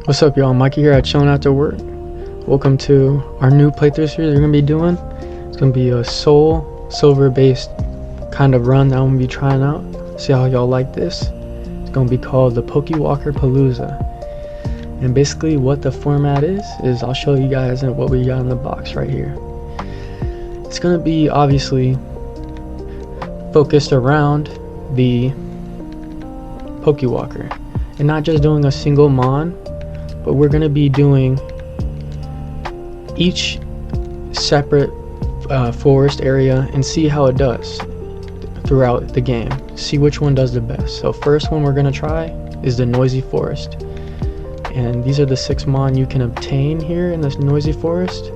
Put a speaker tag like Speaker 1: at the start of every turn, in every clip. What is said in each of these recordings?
Speaker 1: What's up, y'all? Mikey here at Chilling After Work. Welcome to our new playthrough series we're gonna be doing. It's gonna be a soul silver based kind of run that I'm gonna be trying out. See how y'all like this. It's gonna be called the Pokewalker Palooza. And basically what the format is I'll show you guys what we got in the box right here. It's gonna be obviously focused around the Pokewalker and not just doing a single mon, but we're going to be doing each separate forest area and see how it does throughout the game. See which one does the best. So first one we're going to try is the noisy forest, and these are the 6 mon you can obtain here in this noisy forest.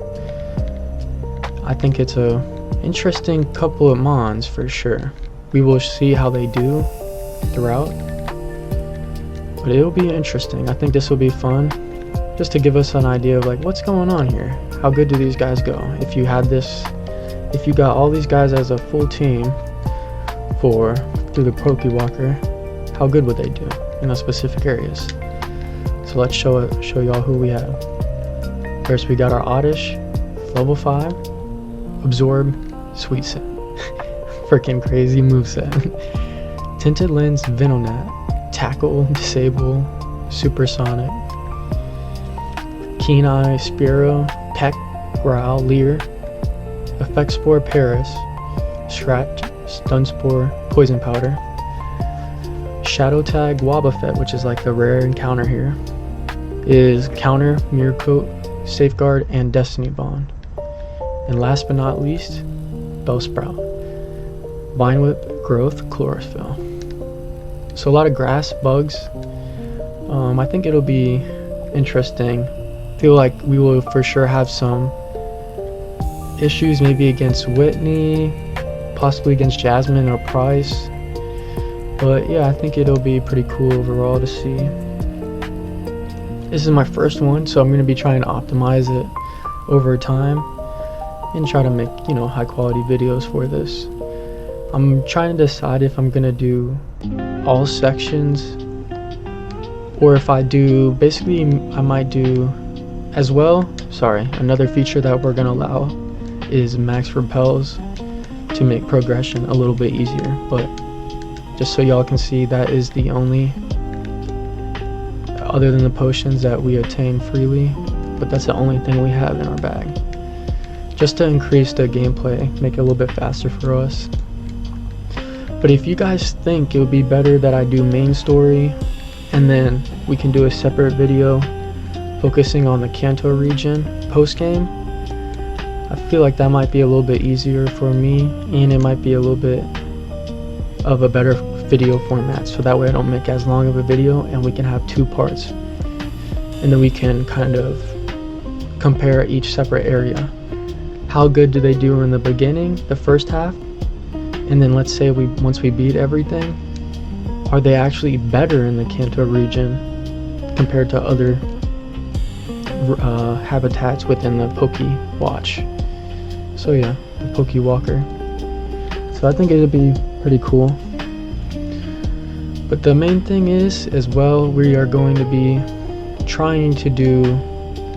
Speaker 1: I think it's a interesting couple of mons for sure. We will see how they do throughout, but it'll be interesting. I think this will be fun, just to give us an idea of like what's going on here. How good do these guys go? If you got all these guys as a full team through the Pokewalker, how good would they do in the specific areas? So let's show y'all who we have. First we got our Oddish, level 5, Absorb, Sweet Scent. Freaking crazy moveset. Tinted Lens, Venonat, Tackle, Disable, Supersonic, Keen Eye, Spearow, Peck, Growl, Leer, Effect Spore, Paris, Scratch, Stun Spore, Poison Powder, Shadow Tag, Wobbuffet, which is like the rare encounter here, is Counter, Mirror Coat, Safeguard, and Destiny Bond. And last but not least, Bellsprout, Vine Whip, Growth, Chlorophyll. So a lot of grass, bugs. I think it'll be interesting. Feel like we will for sure have some issues, maybe against Whitney, possibly against Jasmine or Price. But yeah, I think it'll be pretty cool overall to see. This is my first one, so I'm going to be trying to optimize it over time and try to make, high quality videos for this. I'm trying to decide if I'm going to do all sections, or if I do, basically I might do as well. Another feature that we're going to allow is max repels to make progression a little bit easier. But just so y'all can see, that is the only, other than the potions that we obtain freely, but that's the only thing we have in our bag, just to increase the gameplay, make it a little bit faster for us. But if you guys think it would be better that I do main story and then we can do a separate video focusing on the Kanto region post game, I feel like that might be a little bit easier for me, and it might be a little bit of a better video format, so that way I don't make as long of a video and we can have 2 parts, and then we can kind of compare each separate area. How good do they do in the beginning, the first half? And then let's say once we beat everything, are they actually better in the Kanto region compared to other habitats within the Pokewatch? So yeah, the Pokewalker. So I think it'll be pretty cool. But the main thing is, as well, we are going to be trying to do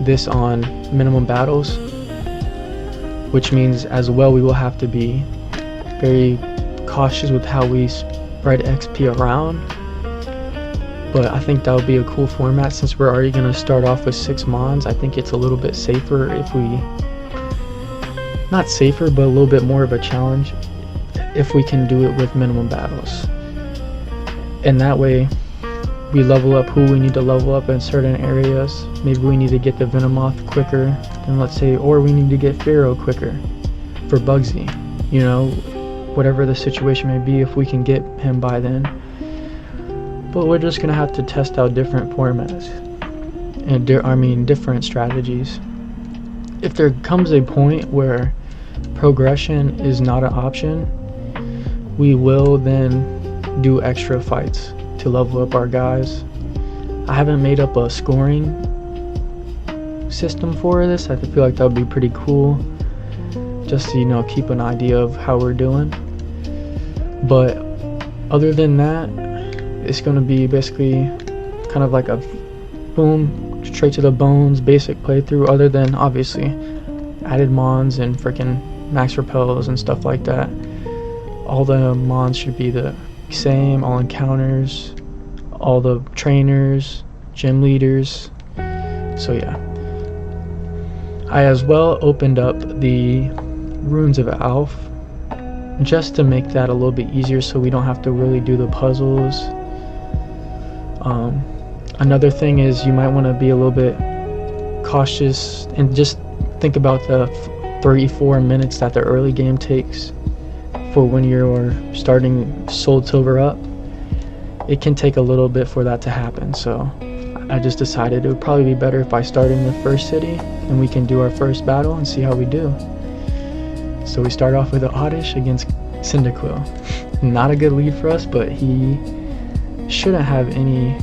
Speaker 1: this on minimum battles, which means as well we will have to be very cautious with how we spread XP around. But I think that would be a cool format, since we're already going to start off with 6 mons. I think it's a little bit safer if we, not safer, but a little bit more of a challenge if we can do it with minimum battles. And that way we level up who we need to level up in certain areas. Maybe we need to get the Venomoth quicker than, let's say, or we need to get Pharaoh quicker for Bugsy, whatever the situation may be, if we can get him by then. But we're just gonna have to test out different formats and different strategies. If there comes a point where progression is not an option, we will then do extra fights to level up our guys. I haven't made up a scoring system for this. I feel like that would be pretty cool, just to keep an idea of how we're doing. But other than that, it's going to be basically kind of like a boom, straight to the bones, basic playthrough, other than obviously added mons and freaking max repels and stuff like that. All the mons should be the same, all encounters, all the trainers, gym leaders. So yeah, I as well opened up the Runes of Alf just to make that a little bit easier so we don't have to really do the puzzles. Another thing is you might want to be a little bit cautious and just think about the 3-4 minutes that the early game takes for when you're starting Soul Silver up. It can take a little bit for that to happen, so I just decided it would probably be better if I started in the first city and we can do our first battle and see how we do. So we start off with an Oddish against Cyndaquil. Not a good lead for us, but he shouldn't have any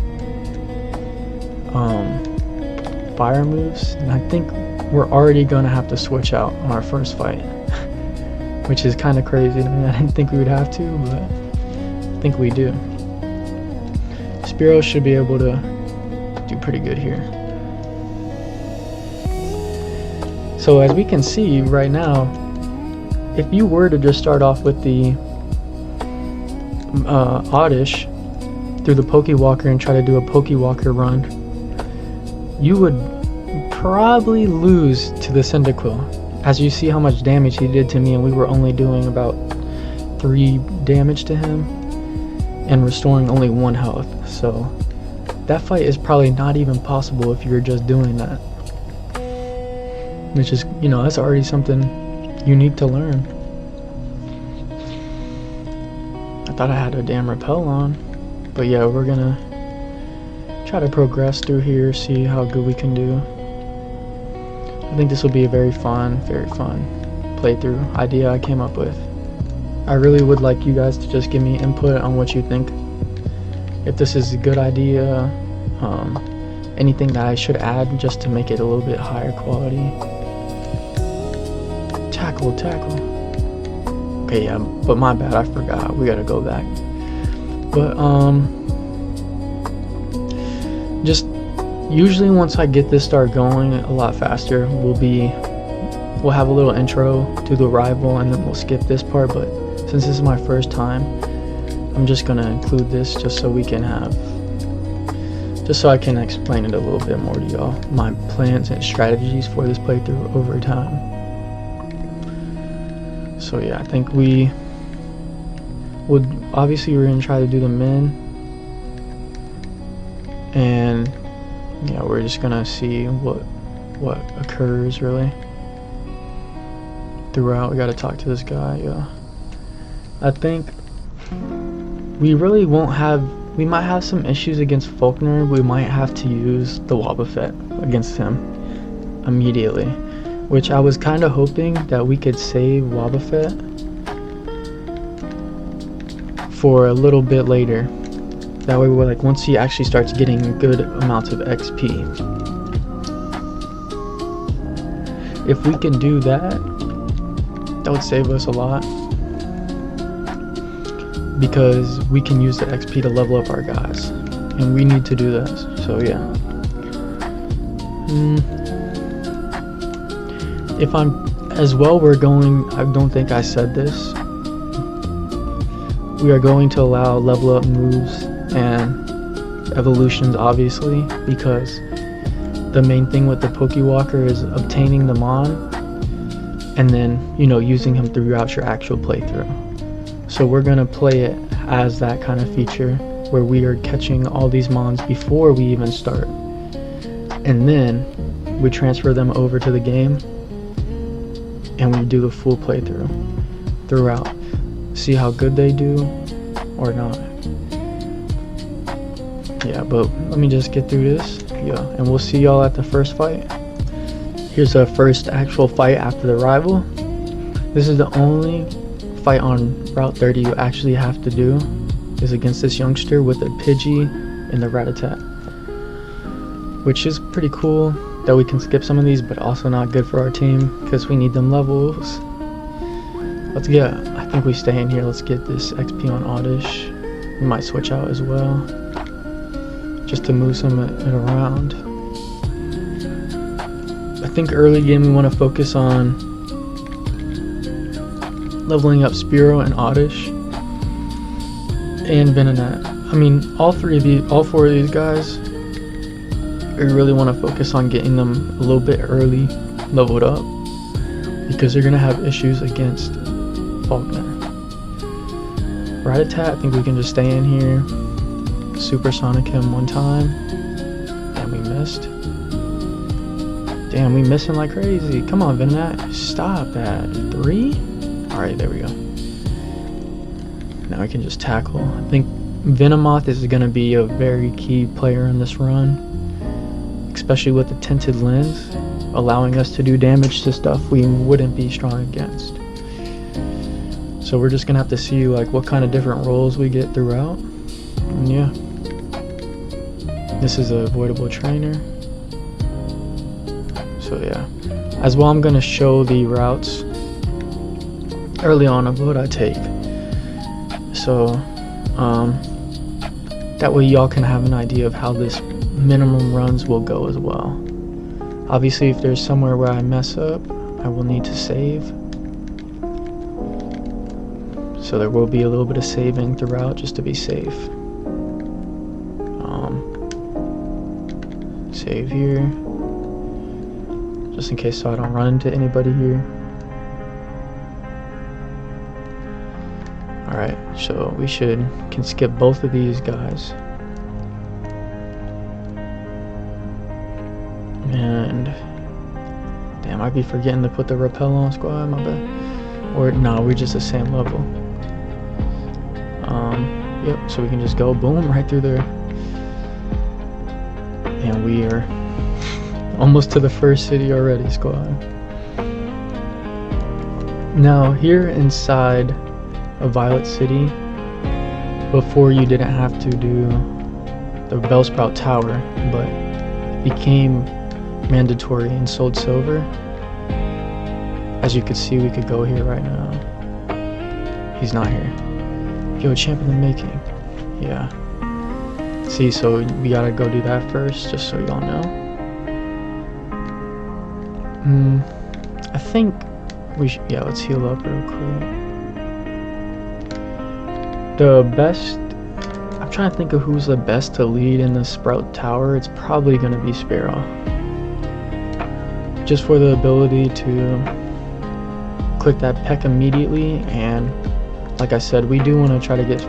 Speaker 1: fire moves, and I think we're already gonna have to switch out on our first fight, which is kind of crazy to me. I didn't think we would have to, but I think we do. Spearow should be able to do pretty good here. So as we can see right now, if you were to just start off with the Oddish through the Pokewalker and try to do a Pokewalker run, you would probably lose to the Cyndaquil. As you see how much damage he did to me, and we were only doing about 3 damage to him and restoring only 1 health. So that fight is probably not even possible if you're just doing that, which is, you know, that's already something unique to learn. I thought I had a damn repel on, but yeah, we're gonna try to progress through here, see how good we can do. I think this will be a very fun playthrough idea I came up with. I really would like you guys to just give me input on what you think. If this is a good idea, anything that I should add just to make it a little bit higher quality. Tackle. Okay, yeah, but my bad, I forgot. We gotta go back. But just usually once I get this start going a lot faster, we'll have a little intro to the rival and then we'll skip this part. But since this is my first time, I'm just gonna include this just so we can have, just so I can explain it a little bit more to y'all, my plans and strategies for this playthrough over time. So yeah, I think we would, obviously we're gonna try to do the min, and yeah, we're just gonna see what occurs really throughout. We gotta talk to this guy. Yeah, I think we really won't have, we might have some issues against Faulkner. We might have to use the Wobbuffet against him immediately, which I was kind of hoping that we could save Wobbuffet for a little bit later. That way we're like, once he actually starts getting good amounts of XP. If we can do that, that would save us a lot, because we can use the XP to level up our guys, and we need to do this. So yeah. If I'm, as well, we're going, I don't think I said this, we are going to allow level up moves and evolutions, obviously, because the main thing with the Pokewalker is obtaining the Mon and then, you know, using him throughout your actual playthrough. So we're gonna play it as that kind of feature where we are catching all these Mons before we even start, and then we transfer them over to the game and we do the full playthrough throughout. See how good they do or not. Yeah, but let me just get through this. Yeah, and we'll see y'all at the first fight. Here's the first actual fight after the rival. This is the only fight on Route 30 you actually have to do, is against this youngster with the Pidgey and the Rattata, which is pretty cool that we can skip some of these, but also not good for our team because we need them levels. Let's get, I think we stay in here. Let's get this XP on Oddish. We might switch out as well, just to move some of it around. think early game we want to focus on leveling up Spearow and Oddish and Venonat. I mean, all four of these guys, we really want to focus on getting them a little bit early leveled up, because they're gonna have issues against Faulkner. Rattata, I think we can just stay in here, supersonic him one time, and we missed. Damn, we missing like crazy. Come on, Venonat, stop that. 3? Alright, there we go. Now we can just tackle. I think Venomoth is going to be a very key player in this run, especially with the tinted lens, allowing us to do damage to stuff we wouldn't be strong against. So we're just going to have to see like what kind of different roles we get throughout. And yeah, this is a avoidable trainer. So yeah, as well, I'm going to show the routes early on of what I take, so that way y'all can have an idea of how this minimum runs will go as well. Obviously, if there's somewhere where I mess up, I will need to save, so there will be a little bit of saving throughout just to be safe. Save here just in case, so I don't run into anybody here. Alright, so we can skip both of these guys. And damn, I'd be forgetting to put the rappel on, squad, my bad. Or no, we're just the same level. Yep, so we can just go boom right through there. And we are almost to the first city already, squad. Now here inside of Violet City, before you didn't have to do the Bellsprout Tower, but it became mandatory in Sold Silver. As you can see, we could go here right now. He's not here. Yo, champ in the making. Yeah. See, so we gotta go do that first, just so y'all know. I think we should, yeah, let's heal up real quick. The best, I'm trying to think of who's the best to lead in the Sprout Tower. It's probably gonna be Spearow, just for the ability to click that peck immediately, and like I said, we do want to try to get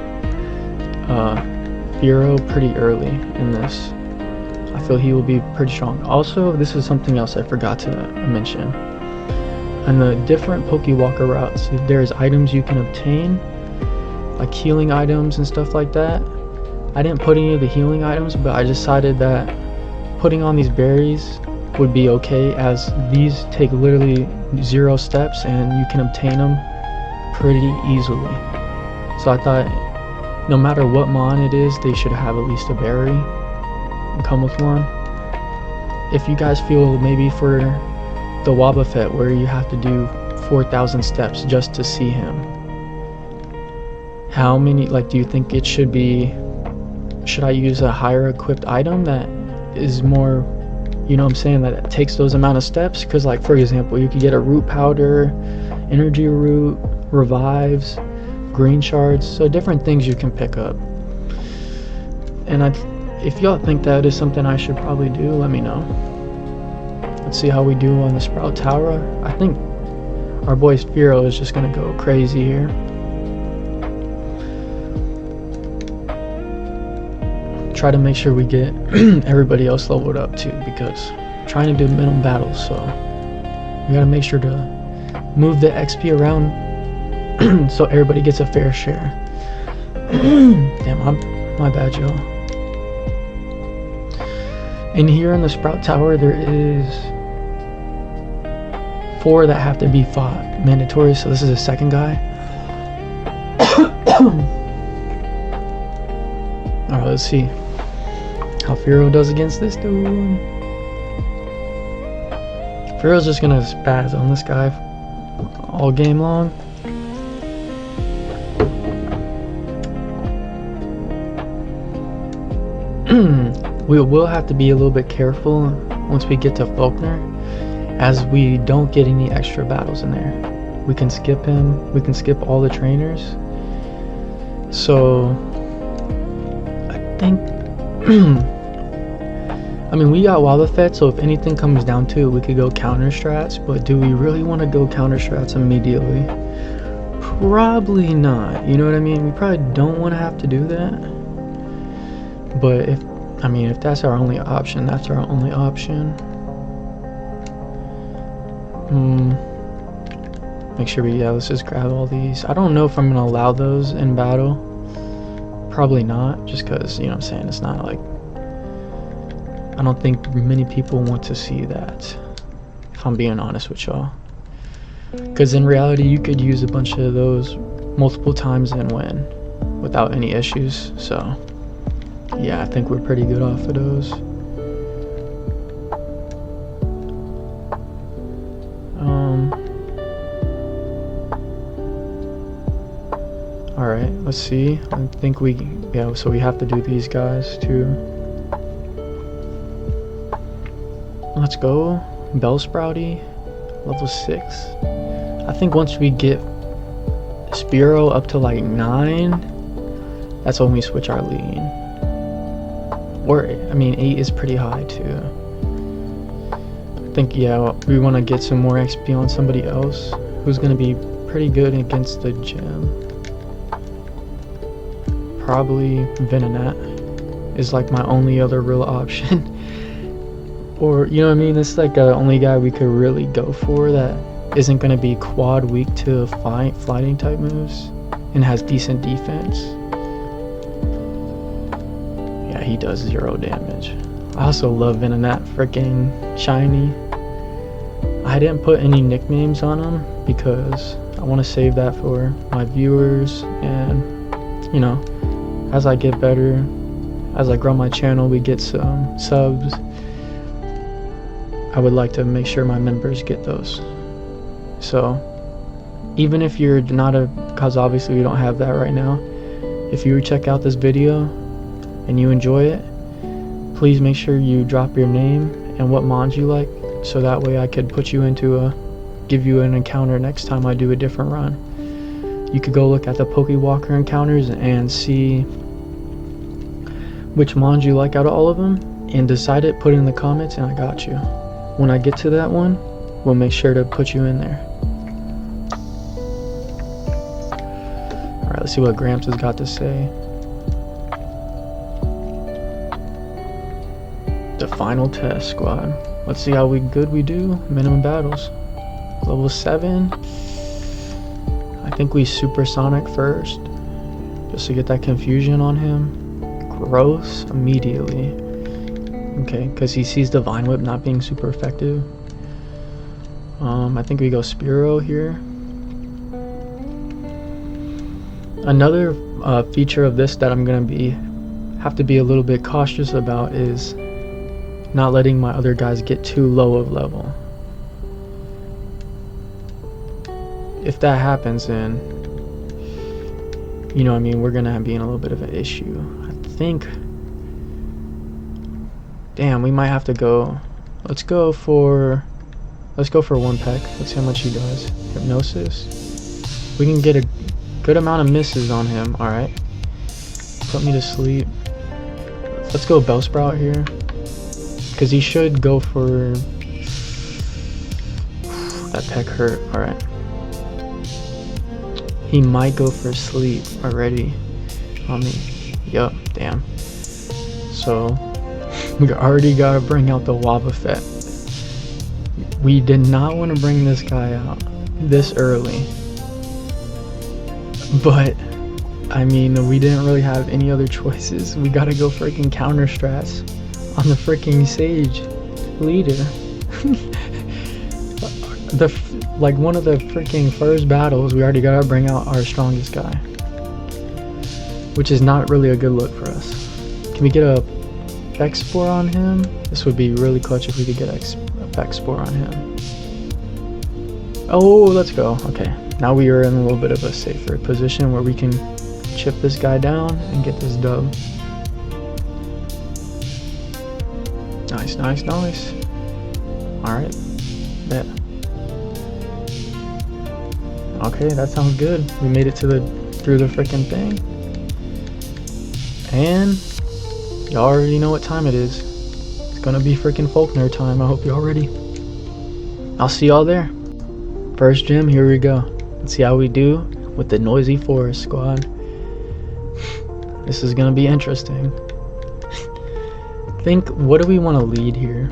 Speaker 1: Spearow pretty early in this. I feel he will be pretty strong. Also, this is something else I forgot to mention. On the different Pokewalker routes, there's items you can obtain, like healing items and stuff like that. I didn't put any of the healing items, but I decided that putting on these berries would be okay, as these take literally 0 steps and you can obtain them pretty easily. So I thought no matter what mon it is, they should have at least a berry and come with one. If you guys feel maybe for the Wobbuffet where you have to do 4,000 steps just to see him, how many, like, do you think it should be, should I use a higher equipped item that is more, you know what I'm saying, that it takes those amount of steps? Because like, for example, you could get a root powder, energy root, revives, green shards, so different things you can pick up. And if y'all think that is something I should probably do, let me know. Let's see how we do on the Sprout Tower. I think our boy Spearow is just gonna go crazy here. Try to make sure we get everybody else leveled up too, because I'm trying to do minimum battles, so we gotta make sure to move the XP around so everybody gets a fair share. Damn, my bad, y'all. And here in the Sprout Tower, there is 4 that have to be fought mandatory, so this is the second guy. Alright, let's see how Spearow does against this dude. Spearow's just gonna spaz on this guy all game long. We will have to be a little bit careful once we get to Faulkner. as we don't get any extra battles in there. We can skip him, we can skip all the trainers. So I think I mean, we got Wobbuffet, so if anything comes down to it, we could go counter strats, but do we really want to go counter strats immediately? Probably not, you know what I mean? We probably don't want to have to do that. But if that's our only option, that's our only option. Make sure let's just grab all these. I don't know if I'm gonna allow those in battle. Probably not, just because, you know what I'm saying, it's not like, I don't think many people want to see that, if I'm being honest with y'all. Because in reality, you could use a bunch of those multiple times and win without any issues. So yeah, I think we're pretty good off of those. Alright, let's see. I think so we have to do these guys too. Let's go. Bellsprouty, level 6. I think once we get Spearow up to like 9, that's when we switch our lead. Or, I mean, 8 is pretty high too. I think, yeah, we want to get some more XP on somebody else who's going to be pretty good against the gym. Probably Venonat is like my only other real option. Or, you know what I mean? It's like the only guy we could really go for that isn't going to be quad weak to fighting type moves and has decent defense. Yeah, he does 0 damage. I also love Venonat freaking shiny. I didn't put any nicknames on him because I want to save that for my viewers, and you know, as I get better, as I grow my channel, we get some subs, I would like to make sure my members get those. So even if you're not because obviously we don't have that right now, if you check out this video and you enjoy it, please make sure you drop your name and what mons you like, so that way I could put you into give you an encounter next time I do a different run. You could go look at the Pokewalker encounters and see which mons you like out of all of them, and decide it, put it in the comments, and I got you. When I get to that one, we'll make sure to put you in there. Alright, let's see what Gramps has got to say. The final test, squad. Let's see how good we do. Minimum battles. Level 7. I think we supersonic first, just to get that confusion on him. Gross immediately. Okay, because he sees Divine Whip not being super effective. I think we go Spearow here. Another feature of this that I'm gonna have to be a little bit cautious about is not letting my other guys get too low of level. If that happens, then, you know what I mean, we're gonna be in a little bit of an issue. I think, damn, we might have to go, let's go for 1 peck. Let's see how much he does. Hypnosis. We can get a good amount of misses on him. Alright, put me to sleep. Let's go Bellsprout here, because he should go for that peck hurt. Alright, he might go for sleep already on me. Yup, damn. So we already gotta bring out the Wobbuffet. We did not want to bring this guy out this early, but I mean, we didn't really have any other choices. We gotta go freaking counter strats on the freaking Sage leader. Like one of the freaking first battles, we already gotta bring out our strongest guy, which is not really a good look for us. Can we get a Vex Spore on him? This would be really clutch if we could get a Vex Spore on him. Oh, let's go. Okay, now we are in a little bit of a safer position where we can chip this guy down and get this dub. Nice, nice, nice. Alright, Bet. Okay, that sounds good. We made it through the freaking thing. And y'all already know what time it is. It's gonna be freaking Faulkner time. I hope y'all ready. I'll see y'all there. First gym, here we go. Let's see how we do with the noisy forest squad. This is gonna be interesting. Think, what do we want to lead here?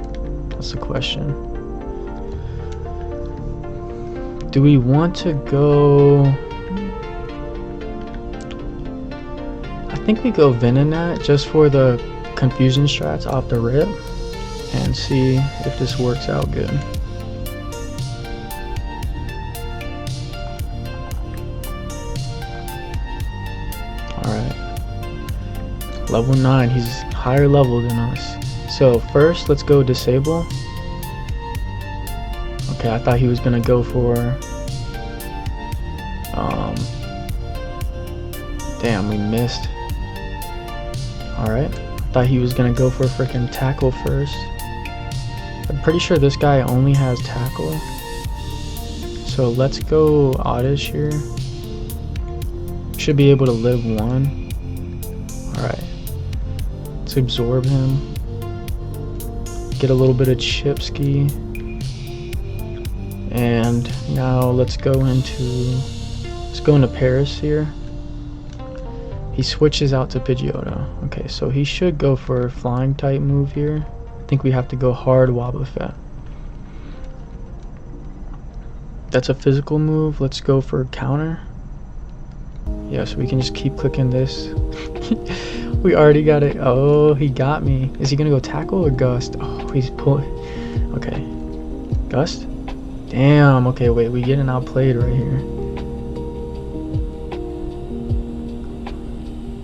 Speaker 1: That's the question. Do we want to go... I think we go Venonat just for the confusion strats off the rip and see if this works out good. Alright. Level 9, he's higher level than us. So first, let's go disable. Okay, I thought he was gonna go for... Damn, we missed. Alright, I thought he was gonna go for freaking tackle first. I'm pretty sure this guy only has tackle. So let's go oddish here. Should be able to live 1. Alright. Let's absorb him. Get a little bit of chipski. And now let's go into Paris here. He switches out to Pidgeotto. Okay, so he should go for a flying type move here. I think we have to go hard Wobbuffet. That's a physical move. Let's go for counter. Yeah, so we can just keep clicking this. We already got it. Oh, he got me. Is he gonna go tackle or gust? Oh, he's pulling. Okay. Gust? Damn. Okay, wait. We getting outplayed right here.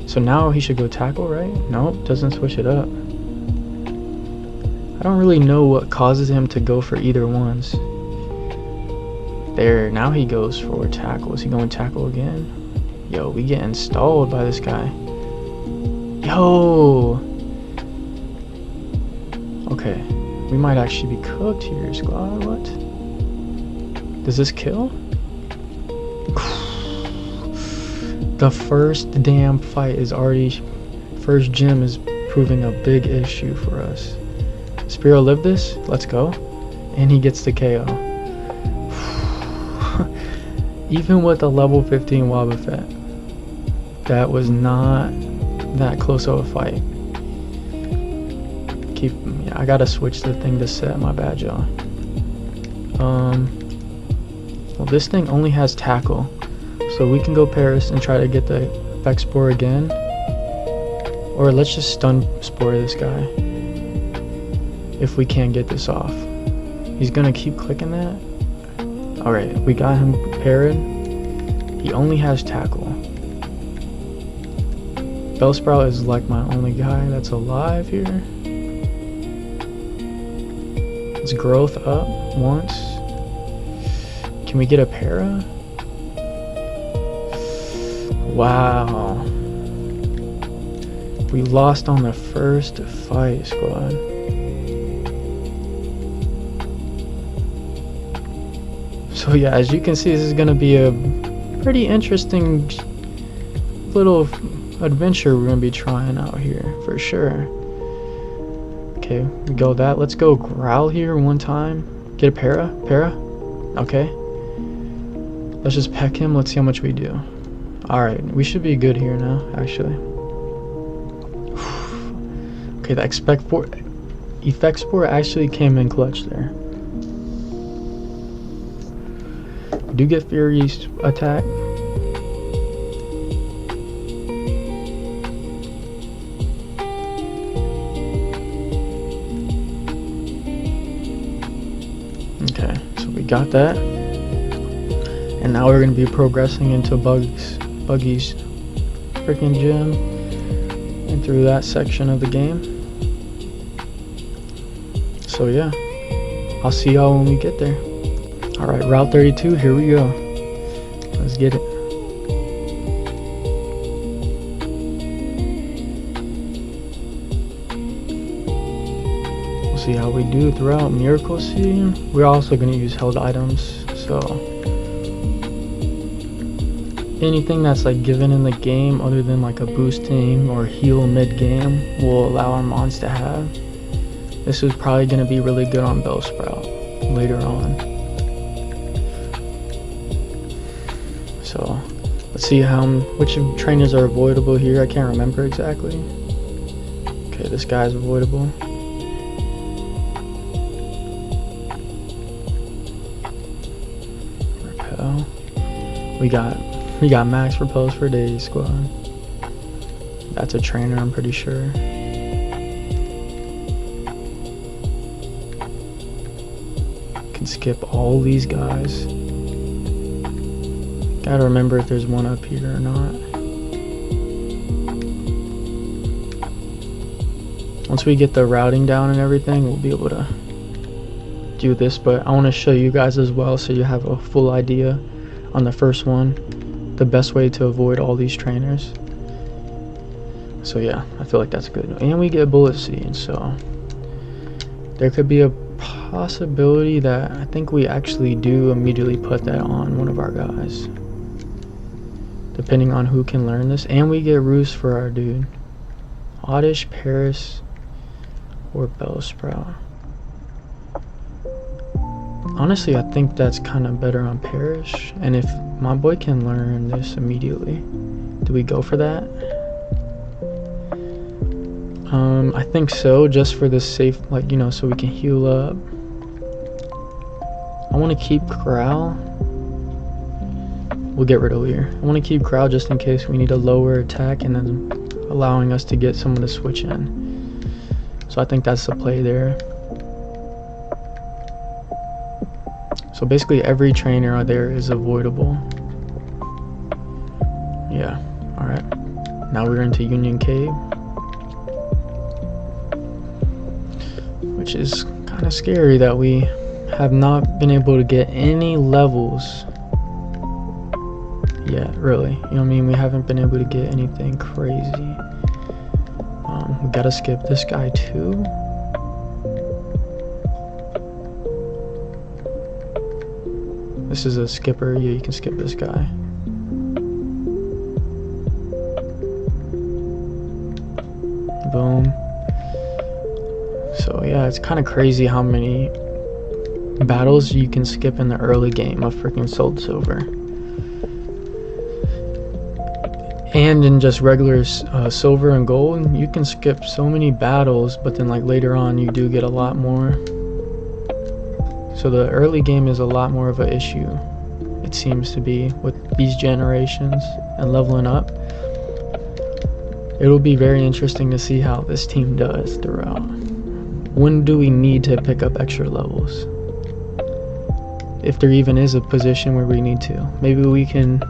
Speaker 1: So now he should go tackle, right? Nope, doesn't switch it up. I don't really know what causes him to go for either ones. There, now he goes for tackle. Is he going tackle again? Yo, we getting stalled by this guy. Yo! Okay, we might actually be cooked here, squad. What? Does this kill? The first damn fight is already... First gym is proving a big issue for us. Spearow live this? Let's go. And he gets the KO. Even with a level 15 Wobbuffet, that was not that close of a fight. Yeah, I gotta switch the thing to set. My bad, y'all. Well, this thing only has tackle, so we can go Paris and try to get the effect spore again, or let's just stun spore this guy if we can't get this off. He's gonna keep clicking that. Alright, we got him parried. He only has tackle. Bellsprout is like my only guy that's alive here. It's growth up once. Can we get a para? Wow. We lost on the first fight, squad. So yeah, as you can see, this is gonna be a pretty interesting little adventure we're gonna be trying out here for sure. Okay, we go that. Let's go growl here one time. Get a para. Okay. Let's just peck him. Let's see how much we do. Alright, we should be good here now, actually. Okay, the effect spore actually came in clutch there. Do get Fury's attack. Okay, so we got that. And now we're going to be progressing into Buggy's freaking gym and through that section of the game. So yeah, I'll see y'all when we get there. Alright, Route 32, here we go. Let's get it. We'll see how we do throughout Miracle Seed. We're also going to use held items, so anything that's like given in the game other than like a boosting or heal mid-game will allow our mons to have. This is probably going to be really good on Bellsprout later on. So let's see which trainers are avoidable here. I can't remember exactly. Okay, this guy's avoidable. Repel. We got max repels for days, squad. That's a trainer, I'm pretty sure. Can skip all these guys. Gotta remember if there's one up here or not. Once we get the routing down and everything, we'll be able to do this, but I want to show you guys as well so you have a full idea on the first one, the best way to avoid all these trainers. So yeah, I feel like that's good. And we get bullet seed, so there could be a possibility that I think we actually do immediately put that on one of our guys, depending on who can learn this. And we get Roost for our dude. Oddish, Paris, or Bellsprout. Honestly, I think that's kind of better on Parrish. And if my boy can learn this immediately, do we go for that? I think so, just for the safe, like, you know, so we can heal up. I want to keep Corral. We'll get rid of Lear. I want to keep Corral just in case we need a lower attack and then allowing us to get someone to switch in. So I think that's the play there. So basically every trainer out there is avoidable. Yeah, alright. Now we're into Union Cave, which is kind of scary that we have not been able to get any levels yet, really. You know what I mean? We haven't been able to get anything crazy. We gotta skip this guy too. This is a skipper. Yeah, you can skip this guy. Boom. So yeah, it's kind of crazy how many battles you can skip in the early game of freaking Soul Silver. And in just regular silver and gold, you can skip so many battles, but then like later on you do get a lot more. So the early game is a lot more of an issue, it seems to be, with these generations and leveling up. It'll be very interesting to see how this team does throughout. When do we need to pick up extra levels? If there even is a position where we need to. Maybe we can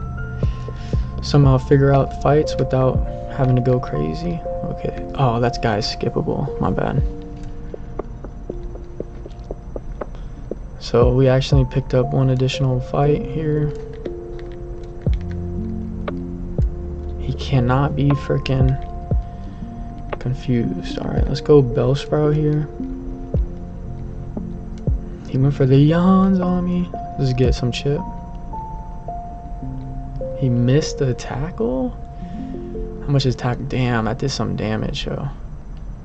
Speaker 1: somehow figure out fights without having to go crazy. Okay. Oh, that guy's skippable. My bad. So we actually picked up one additional fight here. He cannot be freaking confused. Alright, let's go Bellsprout here. He went for the yawns on me. Let's get some chip. He missed the tackle? How much is tackle? Damn, that did some damage, yo.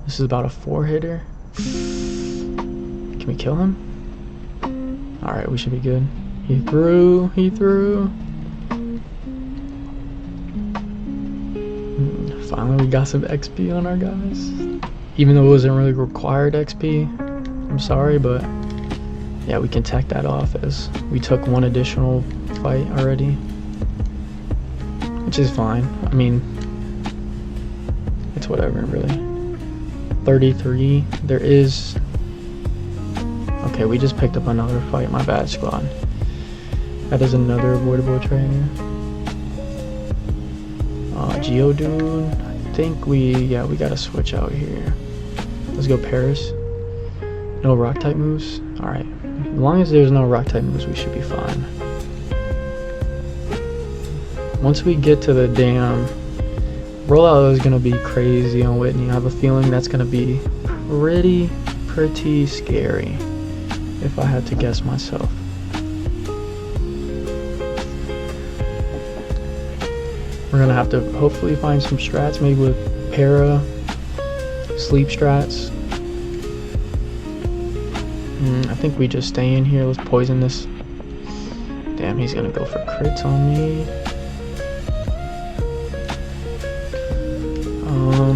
Speaker 1: This is about a 4-hitter. Can we kill him? Alright, we should be good. He threw. Finally, we got some XP on our guys. Even though it wasn't really required XP. I'm sorry, but yeah, we can tack that off as we took one additional fight already. Which is fine. I mean, it's whatever, really. 33. There is... Okay, we just picked up another fight. My bad, squad. That is another avoidable trainer. Geodude. I think we gotta switch out here. Let's go Paris. No rock type moves? Alright. As long as there's no rock type moves, we should be fine. Once we get to the damn rollout, is gonna be crazy on Whitney. I have a feeling that's gonna be pretty scary, if I had to guess myself. We're gonna have to hopefully find some strats, maybe with para, sleep strats. I think we just stay in here. Let's poison this. Damn, he's gonna go for crits on me.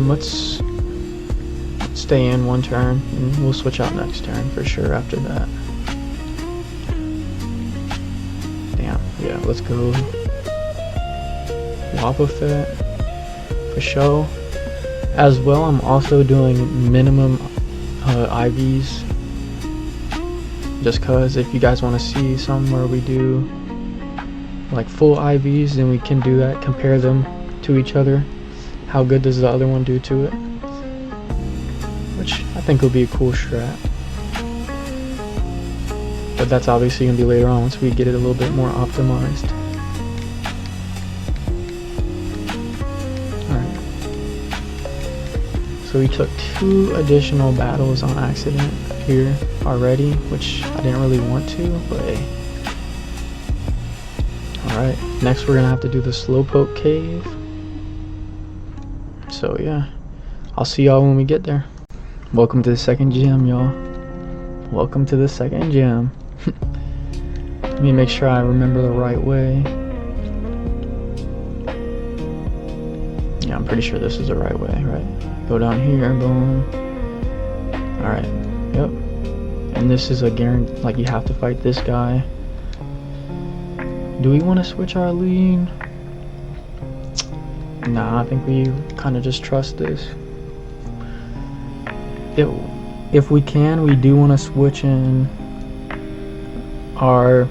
Speaker 1: Let's stay in one turn, and we'll switch out next turn for sure after that. Damn, yeah, let's go. Wobbuffet for show. As well, I'm also doing minimum IVs. Just cause if you guys want to see some where we do like full IVs, then we can do that, compare them to each other. How good does the other one do to it? Which I think will be a cool strat. But that's obviously gonna be later on once we get it a little bit more optimized. Alright. So we took 2 additional battles on accident here already, which I didn't really want to, but hey. Alright, next we're gonna have to do the Slowpoke Cave. So yeah, I'll see y'all when we get there. Welcome to the second gym, y'all. Welcome to the second gym. Let me make sure I remember the right way. Yeah, I'm pretty sure this is the right way, right? Go down here, boom. Alright, yep. And this is a guarantee, like you have to fight this guy. Do we want to switch our lead? Nah, I think we kind of just trust this. If we can, we do want to switch in our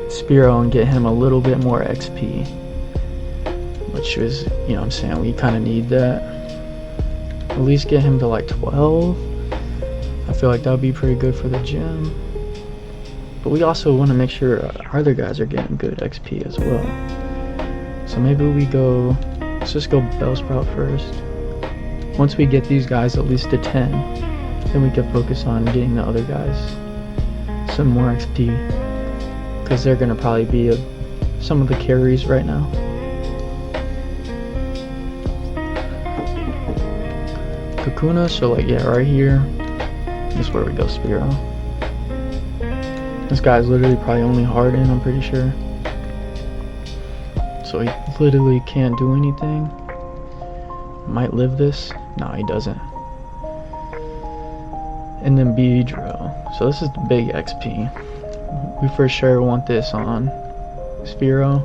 Speaker 1: Spearow and get him a little bit more XP. Which is, you know what I'm saying, we kind of need that. At least get him to like 12. I feel like that would be pretty good for the gym. But we also want to make sure our other guys are getting good XP as well. So maybe we go, let's just go Bellsprout first. Once we get these guys at least to 10, then we can focus on getting the other guys some more XP. Because they're going to probably be some of the carries right now. Kakuna, so like yeah, right here. This is where we go Spearow. This guy's literally probably only Harden, I'm pretty sure. So he literally can't do anything. Might live this. No, he doesn't. And then Beedrill. So this is the big XP. We for sure want this on Spearow.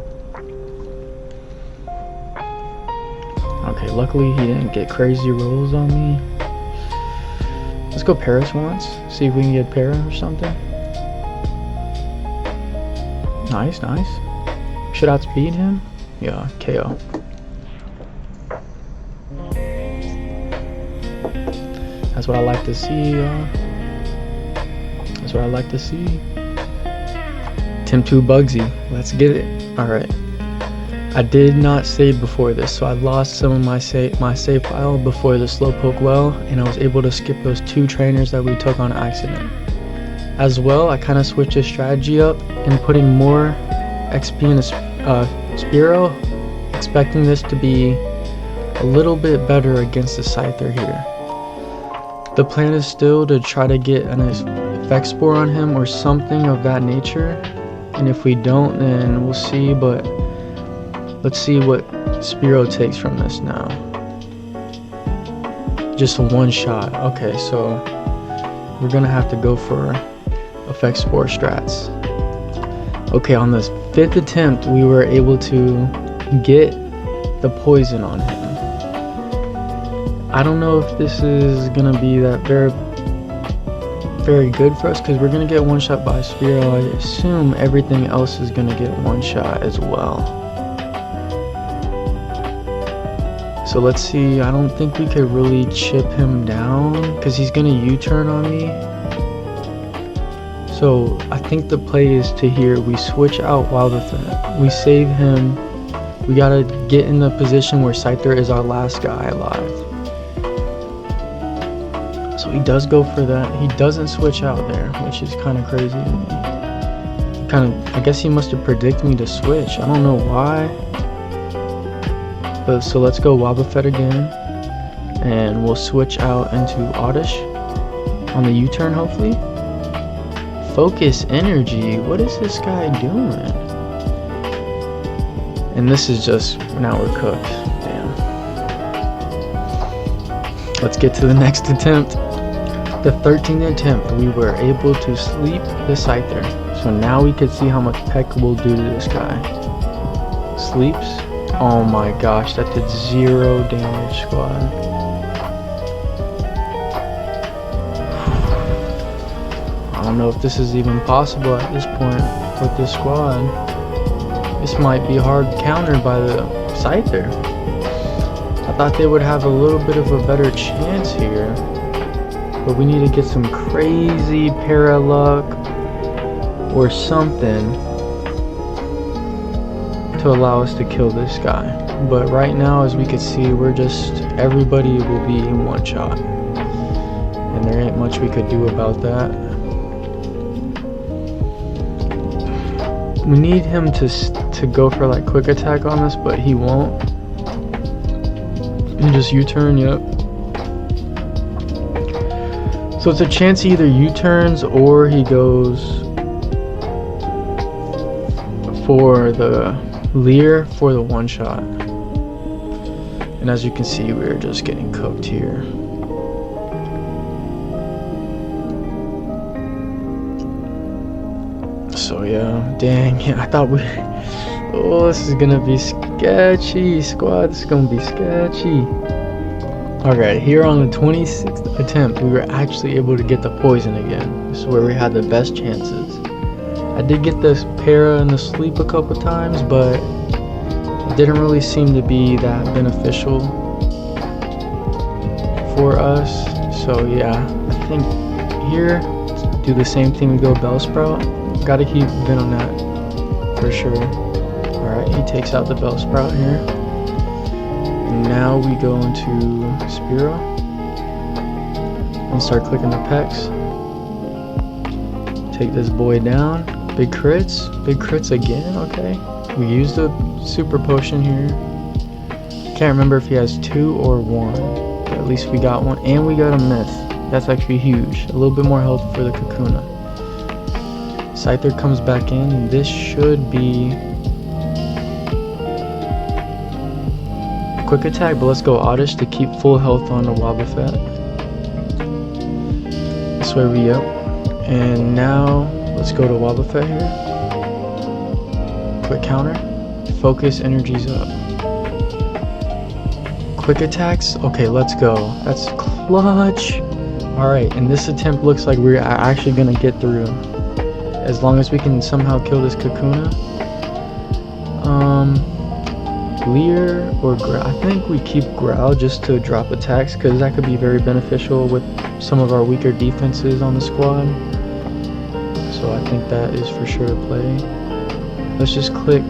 Speaker 1: Okay, luckily he didn't get crazy rolls on me. Let's go Paris once. See if we can get Para or something. Nice, nice. Should outspeed him? Yeah, KO. That's what I like to see, That's what I like to see. Tim2 Bugsy. Let's get it. Alright. I did not save before this, so I lost some of my save file before the Slowpoke well, and I was able to skip those 2 trainers that we took on accident. As well, I kind of switched the strategy up and putting more XP in the Spearow, expecting this to be a little bit better against the Scyther here. The plan is still to try to get an effect spore on him or something of that nature, and if we don't, then we'll see, but let's see what Spearow takes from this now. Just a one shot. Okay, so we're gonna have to go for effect spore strats. Okay, on this 5th attempt, we were able to get the poison on him. I don't know if this is gonna be that very good for us, because we're gonna get one shot by Spearow. I assume everything else is gonna get one shot as well. So let's see. I don't think we could really chip him down because he's gonna U-turn on me. So I think the play is to here we switch out Wobbuffet. We save him. We gotta get in the position where Scyther is our last guy alive. So So he does go for that. He doesn't switch out there, which is kind of crazy to me. I guess he must have predicted me to switch. I don't know why. But so let's go Wobbuffet again. And we'll switch out into Oddish on the U-turn, hopefully. Focus energy. What is this guy doing? And this is just, now we're cooked. Damn. Let's get to the next attempt. The 13th attempt, we were able to sleep the Scyther. So now we can see how much Peck will do to this guy. Sleeps. Oh my gosh, that did 0 damage, squad. I don't know if this is even possible at this point with this squad. This might be hard countered by the Scyther. I thought they would have a little bit of a better chance here. But we need to get some crazy para luck or something to allow us to kill this guy. But right now, as we can see, we're just, everybody will be in one shot. And there ain't much we could do about that. We need him to go for like quick attack on us, but he won't. You just U-turn, yep. So it's a chance he either U-turns or he goes for the Leer for the one shot. And as you can see, we're just getting cooked here. So yeah, dang, yeah, I thought we, oh, this is gonna be sketchy, squad, this is gonna be sketchy. Alright, here on the 26th attempt, we were actually able to get the poison again. This is where we had the best chances. I did get this para and the sleep a couple times, but it didn't really seem to be that beneficial for us. So yeah, I think here, do the same thing, we go Bellsprout. Gotta keep Vin on that for sure. Alright, he takes out the Bellsprout here. And now we go into Spearow and start clicking the Pecks. Take this boy down. Big crits again, okay. We used a super potion here. Can't remember if he has 2 or 1, but at least we got one, and we got a myth. That's actually huge. A little bit more health for the Kakuna. Scyther comes back in, and this should be quick attack, but let's go Oddish to keep full health on the Wobbuffet. This way we up. And now let's go to Wobbuffet here. Quick counter. Focus energies up. Quick attacks. Okay, let's go. That's clutch. Alright, and this attempt looks like we're actually gonna get through. As long as we can somehow kill this Kakuna. Leer or Growl. I think we keep Growl just to drop attacks, because that could be very beneficial with some of our weaker defenses on the squad. So I think that is for sure a play. Let's just click.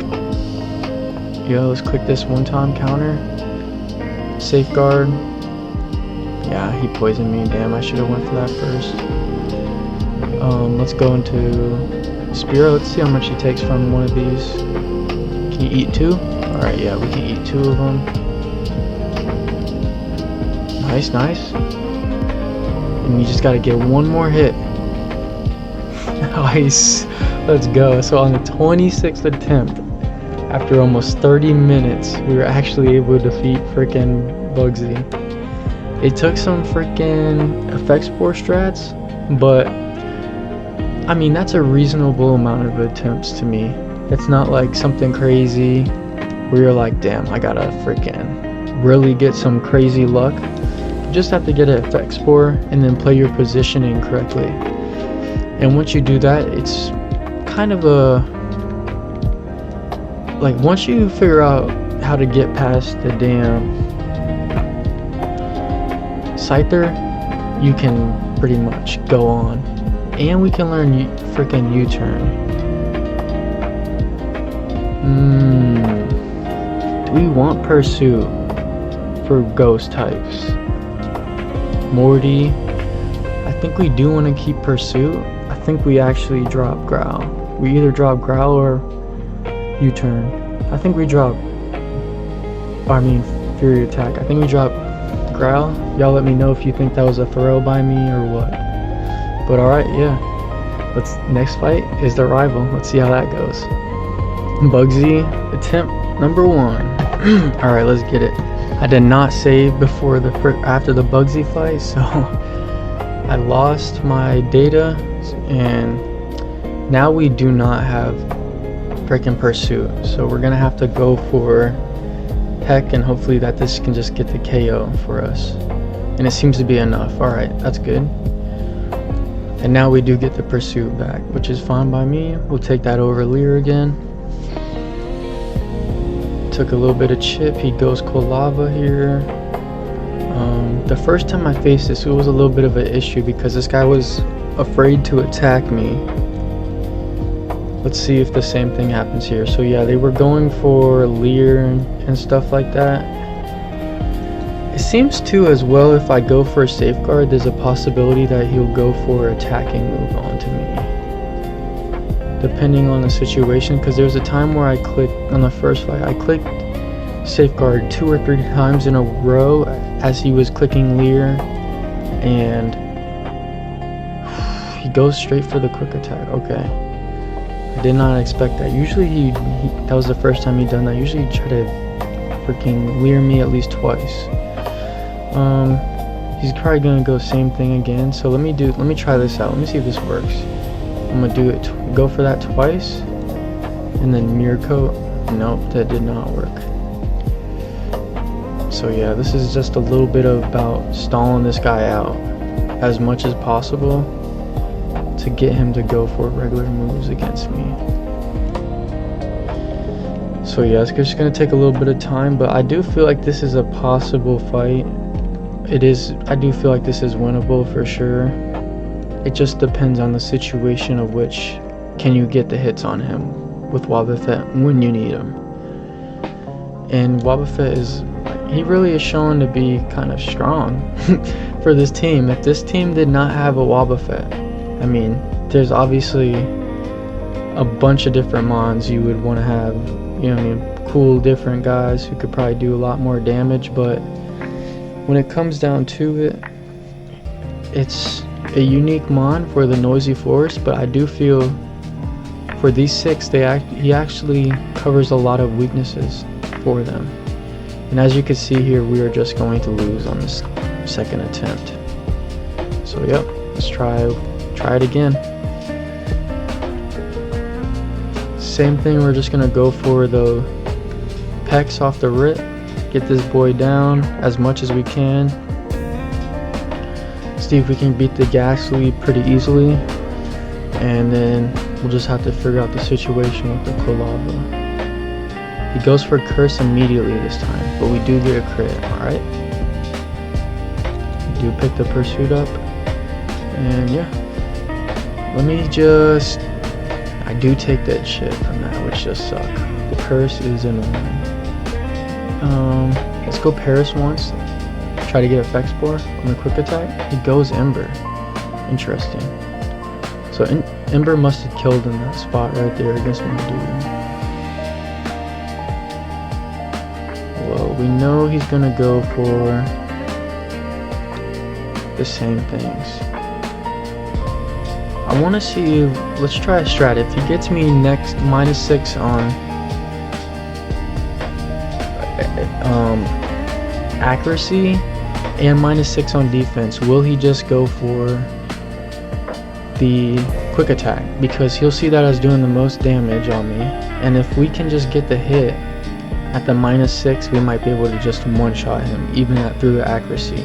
Speaker 1: Yeah, let's click this one-time counter. Safeguard. Yeah, he poisoned me. Damn, I should have went for that first. Let's go into Spearow. Let's see how much he takes from one of these. Can you eat 2? Alright, yeah, we can eat 2 of them. Nice, nice. And you just gotta get one more hit. Nice. Let's go. So on the 26th attempt, after almost 30 minutes, we were actually able to defeat frickin' Bugsy. It took some frickin' effect spore strats, but I mean, that's a reasonable amount of attempts to me. It's not like something crazy where you're like, damn, I gotta frickin' really get some crazy luck. You just have to get an effect spore and then play your positioning correctly. And once you do that, it's kind of a, like, once you figure out how to get past the damn Scyther, you can pretty much go on. And we can learn freaking U-turn. Do we want Pursue for ghost types? Morty, think we do want to keep Pursuit. I think we actually drop Growl. We either drop Growl or U-turn. I think we drop, Fury Attack. I think we drop Growl. Y'all let me know if you think that was a throw by me or what. But alright, yeah. Next fight is the rival. Let's see how that goes. Bugsy, attempt number 1. Alright, let's get it. I did not save after the Bugsy fight, so I lost my data, and now we do not have freaking Pursuit, so we're gonna have to go for Heck, and hopefully that this can just get the KO for us, and it seems to be enough. Alright, that's good. And now we do get the Pursuit back, which is fine by me. We'll take that over Leer again. Took a little bit of chip. He goes Cold Lava here. The first time I faced this, it was a little bit of an issue because this guy was afraid to attack me. Let's see if the same thing happens here. So yeah, they were going for Leer and stuff like that. It seems too as well, if I go for a Safeguard, there's a possibility that he'll go for attacking move onto me, depending on the situation. Because there was a time where I clicked on the first fight, I clicked Safeguard 2 or 3 times in a row as he was clicking Leer, and he goes straight for the quick attack. Okay, I did not expect that. Usually that was the first time he'd done that. Usually he'd try to freaking Leer me at least twice. He's probably gonna go same thing again, so let me try this out. Let me see if this works. I'm gonna do it, go for that twice, and then Mirror Coat. Nope, that did not work. So yeah, this is just a little bit about stalling this guy out as much as possible to get him to go for regular moves against me. So yeah, it's just gonna take a little bit of time, but I do feel like this is a possible fight. It is. I do feel like this is winnable for sure. It just depends on the situation of which can you get the hits on him with Wobbuffet when you need him. And Wobbuffet he really is shown to be kind of strong for this team. If this team did not have a Wobbuffet, I mean, there's obviously a bunch of different mons you would want to have, you know what I mean, cool different guys who could probably do a lot more damage, but when it comes down to it, it's a unique mon for the Noisy Forest, but I do feel for these 6, he actually covers a lot of weaknesses for them. And as you can see here, we are just going to lose on this second attempt. So yep, let's try it again. Same thing, we're just gonna go for the Pecs off the rip, get this boy down as much as we can. See if we can beat the Ghastly pretty easily, and then we'll just have to figure out the situation with the Kolava. He goes for Curse immediately this time, but we do get a crit. Alright, we do pick the Pursuit up, and yeah, I do take that shit from that, which just suck. The Curse is annoying. Let's go Paris once. Try to get a Fexpore on the quick attack. He goes Ember. Interesting. So Ember must have killed in that spot right there against my dude. Well, we know he's gonna go for the same things. I want to see, let's try a strat. If he gets me next -6 on accuracy and -6 on defense, will he just go for the quick attack? Because he'll see that as doing the most damage on me, and if we can just get the hit at the -6, we might be able to just one-shot him, even through the accuracy.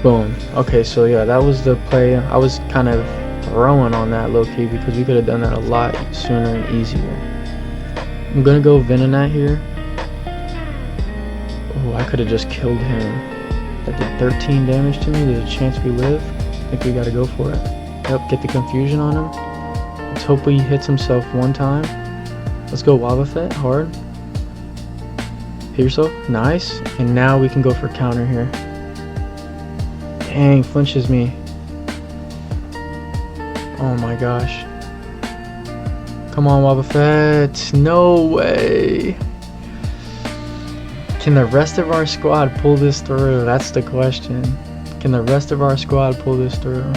Speaker 1: Boom. Okay, so yeah, that was the play. I was kind of throwing on that low-key because we could have done that a lot sooner and easier. I'm gonna go Venonat here. Oh, I could have just killed him. That did 13 damage to me. There's a chance we live. I think we gotta go for it. Yep, get the confusion on him. Let's hope he hits himself one time. Let's go Wobbuffet hard. Hit yourself. Nice. And now we can go for counter here. Dang, flinches me. Oh my gosh. Come on, Wobbuffet. No way. Can the rest of our squad pull this through? That's the question. Can the rest of our squad pull this through?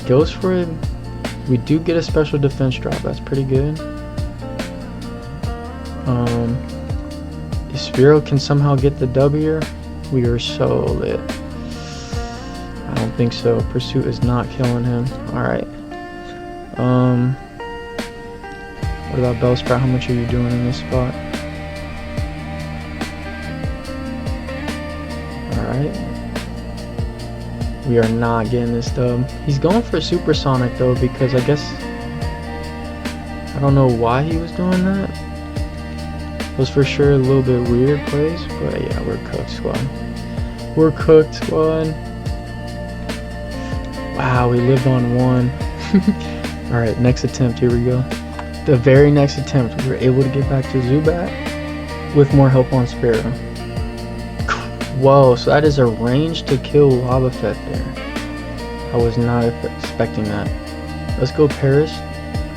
Speaker 1: Goes for it. We do get a special defense drop. That's pretty good. If Spiro can somehow get the W, we are so lit. I don't think so. Pursuit is not killing him. Alright. What about Bellsprout? How much are you doing in this spot? Alright. We are not getting this dub. He's going for Supersonic though, because I guess I don't know why he was doing that. It was for sure a little bit weird plays, but yeah, we're cooked, squad. We're cooked, squad. Wow, we lived on one. Alright, next attempt, here we go. The very next attempt, we were able to get back to Zubat with more help on Spiro. Whoa, so that is a range to kill Wobbuffet there. I was not expecting that. Let's go Paris.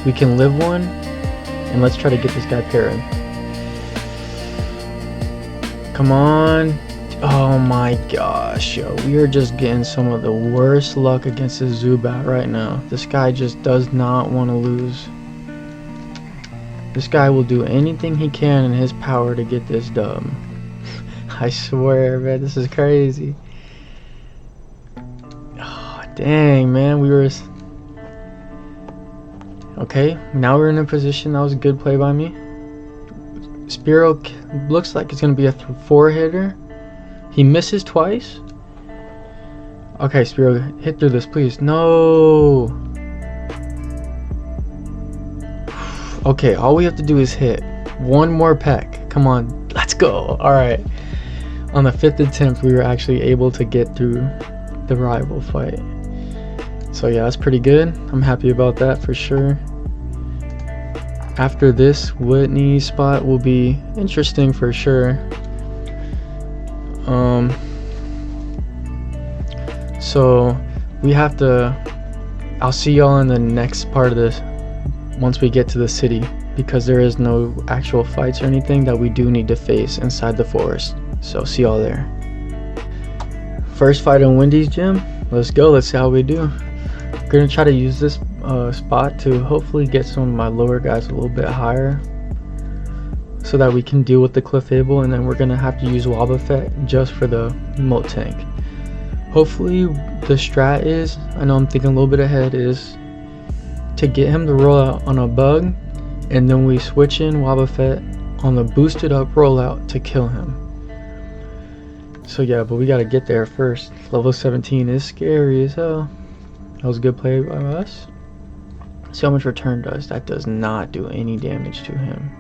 Speaker 1: We can live one, and let's try to get this guy parried. Come on. Oh my gosh, yo. We are just getting some of the worst luck against this Zubat right now. This guy just does not want to lose. This guy will do anything he can in his power to get this dub. I swear, man, this is crazy. Oh, dang, man, we were... Okay, now we're in a position. That was a good play by me. Spiro looks like it's going to be a 4-hitter. He misses twice. Okay, Spiro, hit through this, please. No! Okay, all we have to do is hit one more peck. Come on, let's go. Alright. On the 5th attempt, we were actually able to get through the rival fight. So yeah, that's pretty good. I'm happy about that for sure. After this, Whitney spot will be interesting for sure. So we have to... I'll see y'all in the next part of this once we get to the city, because there is no actual fights or anything that we do need to face inside the forest. So see y'all there. First fight in Wendy's gym. Let's go. Let's see how we do. I'm gonna try to use this spot to hopefully get some of my lower guys a little bit higher, so that we can deal with the Clefable, and then we're gonna have to use Wobbuffet just for the Moat Tank. Hopefully the strat is, I know I'm thinking a little bit ahead, is to get him to roll out on a bug, and then we switch in Wobbuffet on the boosted up rollout to kill him. So yeah, but we gotta get there first. Level 17 is scary as hell. That was a good play by us. See how much return does. That does not do any damage to him.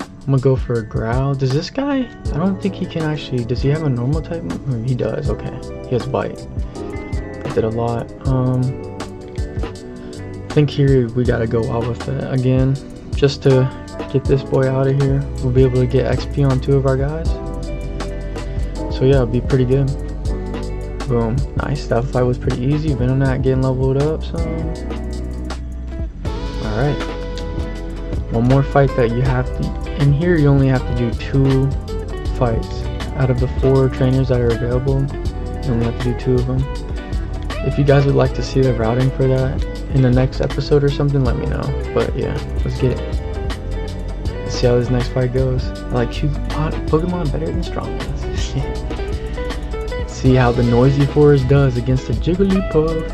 Speaker 1: I'm gonna go for a growl. Does this guy, I don't think he can actually, does he have a normal type move? He does, okay. He has bite. That did a lot. I think here we gotta go Wobbuffet again, just to get this boy out of here. We'll be able to get XP on 2 of our guys. So yeah, it'll be pretty good. Boom. Nice. That fight was pretty easy. Venonat getting leveled up, so... Alright. One more fight that you have to... In here, you only have to do 2 fights. Out of the 4 trainers that are available, you only have to do 2 of them. If you guys would like to see the routing for that in the next episode or something, let me know. But yeah, let's get it. Let's see how this next fight goes. I like Pokemon better than strong ones. See how the Noisy Forest does against the Jigglypuff.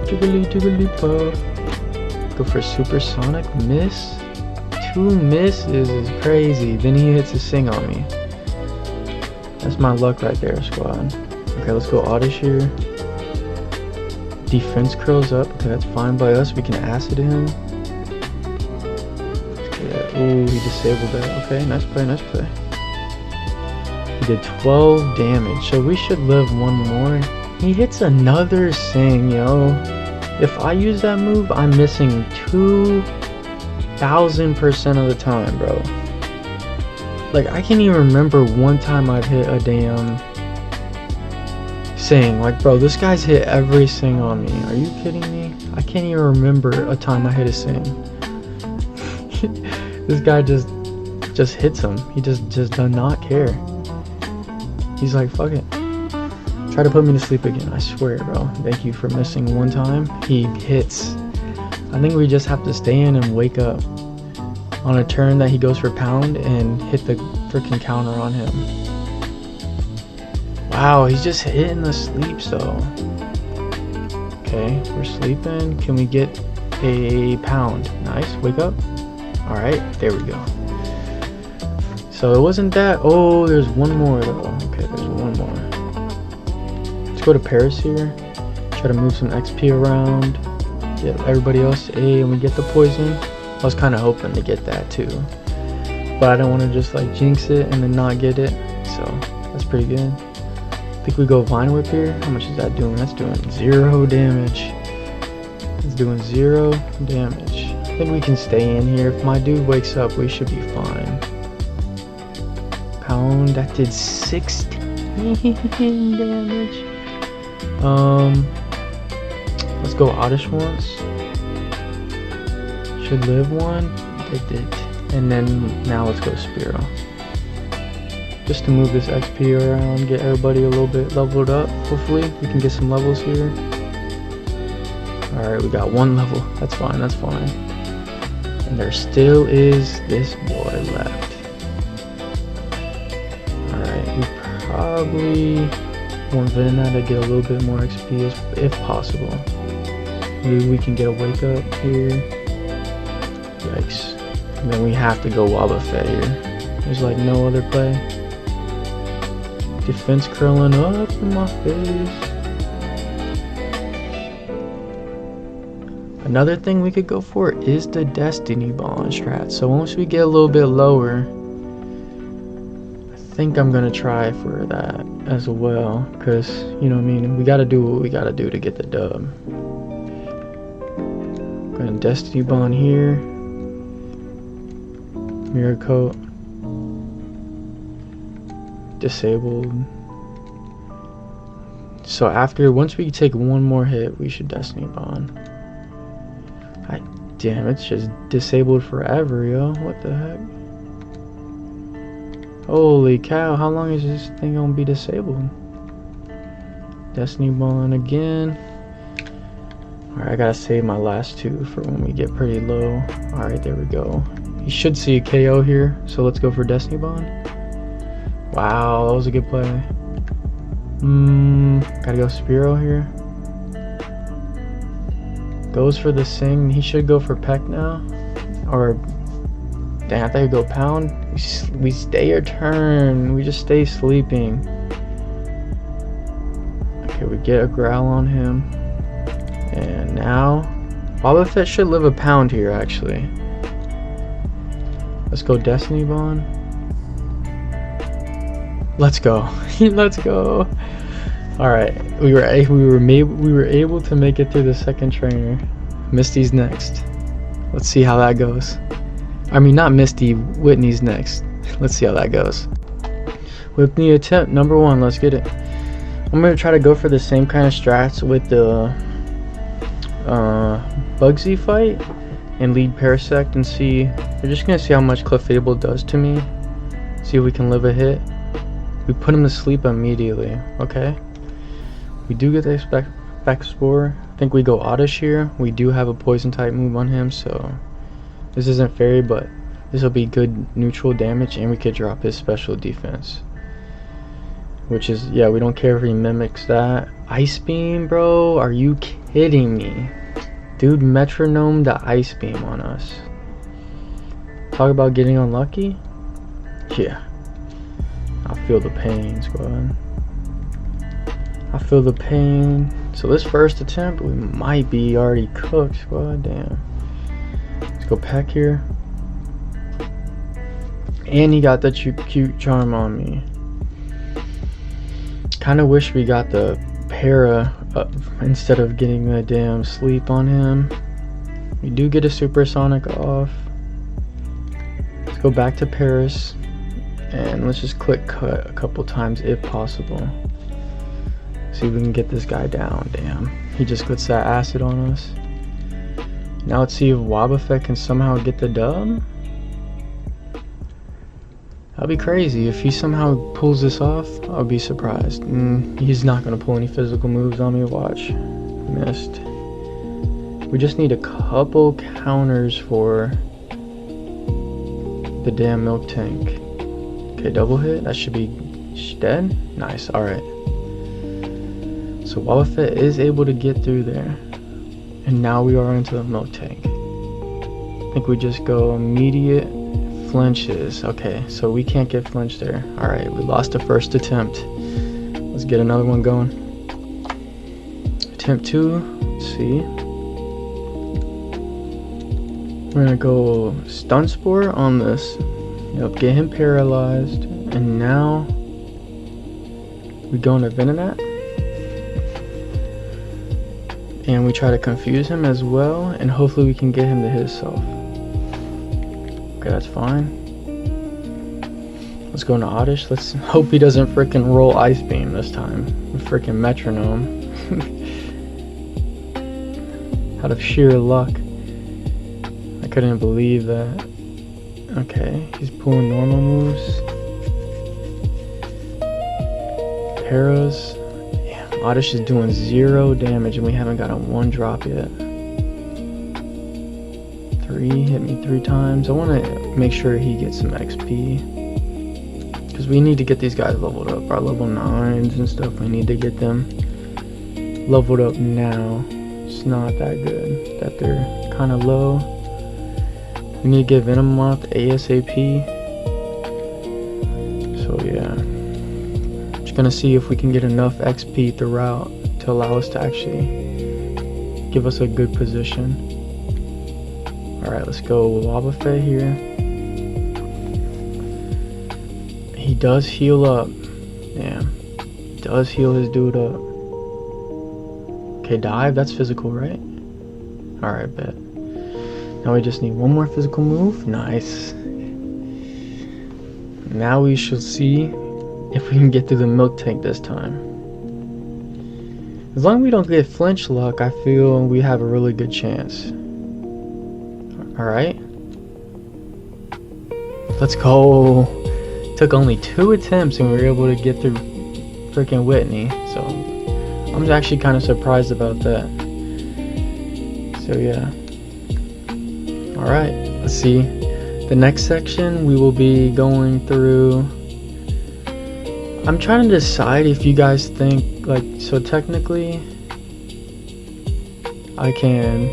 Speaker 1: Jigglypuff. Go for Supersonic. Miss. 2 misses is crazy. Then he hits a Sing on me. That's my luck right there, squad. Okay, let's go Oddish here. Defense curls up. Okay, that's fine by us. We can acid him. Yeah. Ooh, he disabled that. Okay, nice play, nice play. He did 12 damage, so we should live 1 more. He hits another Sing, yo. If I use that move, I'm missing 2,000% of the time, bro. Like, I can't even remember one time I've hit a damn sing. Like, bro, this guy's hit every sing on me. Are you kidding me? I can't even remember a time I hit a sing. This guy just hits him. He just does not care. He's like, fuck it. Try to put me to sleep again. I swear, bro. Thank you for missing one time. He hits. I think we just have to stay in and wake up on a turn that he goes for pound and hit the freaking counter on him. Wow, he's just hitting the sleeps though. Okay, we're sleeping. Can we get a pound? Nice, wake up. Alright, there we go. So it wasn't that. Oh, there's one more though. Okay, there's one more. Let's go to Paris here. Try to move some XP around. Get everybody else A, and we get the poison. I was kind of hoping to get that too, but I don't want to just like jinx it and then not get it. So that's pretty good. I think we go Vine Whip here. How much is that doing? That's doing 0 damage. It's doing 0 damage. I think we can stay in here. If my dude wakes up, we should be fine. Pound, that did 16 damage. Let's go Oddish once. Should live one. It did. And then now let's go Spearow. Just to move this XP around, get everybody a little bit leveled up. Hopefully we can get some levels here. Alright, we got 1 level. That's fine, that's fine. And there still is this boy left. Alright, we probably want Venonat to get a little bit more XP if possible. Maybe we can get a wake up here. Yikes. And then we have to go Wobbuffet here. There's like no other play. Defense curling up in my face. Another thing we could go for is the Destiny Bond strat. So once we get a little bit lower, I think I'm gonna try for that as well. Cause you know what I mean, we gotta do what we gotta do to get the dub. Gonna Destiny Bond here. Mirror Coat. Disabled. So once we take one more hit, we should Destiny Bond. Damn, it's just disabled forever, yo. What the heck? Holy cow, how long is this thing gonna be disabled? Destiny Bond again. Alright, I gotta save my last 2 for when we get pretty low. Alright, there we go. You should see a KO here, so let's go for Destiny Bond. Wow, that was a good play. Gotta go Spearow here. Goes for the Sing. He should go for Peck now. Or, damn, I thought he'd go Pound. We stay our turn. We just stay sleeping. Okay, we get a Growl on him. And now, Wobbuffet should live a Pound here, actually. Let's go Destiny Bond. Let's go. Let's go. Alright, we were able to make it through the second trainer. Misty's next. Let's see how that goes. I mean, not Misty, Whitney's next. Let's see how that goes. Whitney attempt number 1, let's get it. I'm gonna try to go for the same kind of strats with the Bugsy fight and lead Parasect and see. We're just gonna see how much Clefable does to me. See if we can live a hit. We put him to sleep immediately, okay? We do get the Spec Spore. I think we go Oddish here. We do have a Poison type move on him, so this isn't fairy, but this will be good neutral damage, and we could drop his special defense. Which is, yeah, we don't care if he mimics that. Ice Beam, bro? Are you kidding me? Dude, metronome the Ice Beam on us. Talk about getting unlucky? Yeah. I feel the pain, squad. I feel the pain. So this first attempt, we might be already cooked, squad. Damn. Let's go Peck here. And he got the cute charm on me. Kind of wish we got the para up instead of getting the damn sleep on him. We do get a supersonic off. Let's go back to Paris. And let's just click cut a couple times if possible. See if we can get this guy down. Damn, he just puts that acid on us. Now let's see if Wobbuffet can somehow get the dub. That'd be crazy if he somehow pulls this off. I'll be surprised. He's not gonna pull any physical moves on me. Watch. Missed. We just need a couple counters for the damn milk tank. Okay, double hit. That should be dead. Nice. All right. So Wobbuffet is able to get through there, and now we are into the milk tank. I think we just go immediate flinches. Okay, so we can't get flinched there. All right, we lost the first attempt. Let's get another one going. Attempt 2. Let's see. We're gonna go stun spore on this. Yep, get him paralyzed, and now we go into Venonat, and we try to confuse him as well, and hopefully we can get him to hit himself. Okay, that's fine. Let's go into Oddish. Let's hope he doesn't freaking roll Ice Beam this time. A freaking metronome. Out of sheer luck. I couldn't believe that. Okay, he's pulling normal moves. Paras. Damn, Oddish is doing 0 damage and we haven't got a 1 drop yet. 3, hit me 3 times. I want to make sure he gets some XP. Because we need to get these guys leveled up. Our level 9s and stuff, we need to get them leveled up now. It's not that good that they're kind of low. We need to get Venomoth ASAP. So yeah. Just gonna see if we can get enough XP throughout to allow us to actually give us a good position. Alright, let's go Wobbuffet here. He does heal up. Damn. He does heal his dude up. Okay, dive. That's physical, right? Alright, bet. Now we just need one more physical move. Nice. Now we shall see if we can get through the milk tank this time. As long as we don't get flinch luck, I feel we have a really good chance. Alright. Let's go. Took only 2 attempts and we were able to get through freaking Whitney. So I'm actually kind of surprised about that. So yeah. Alright, let's see. The next section we will be going through. I'm trying to decide if you guys think, like, so technically I can,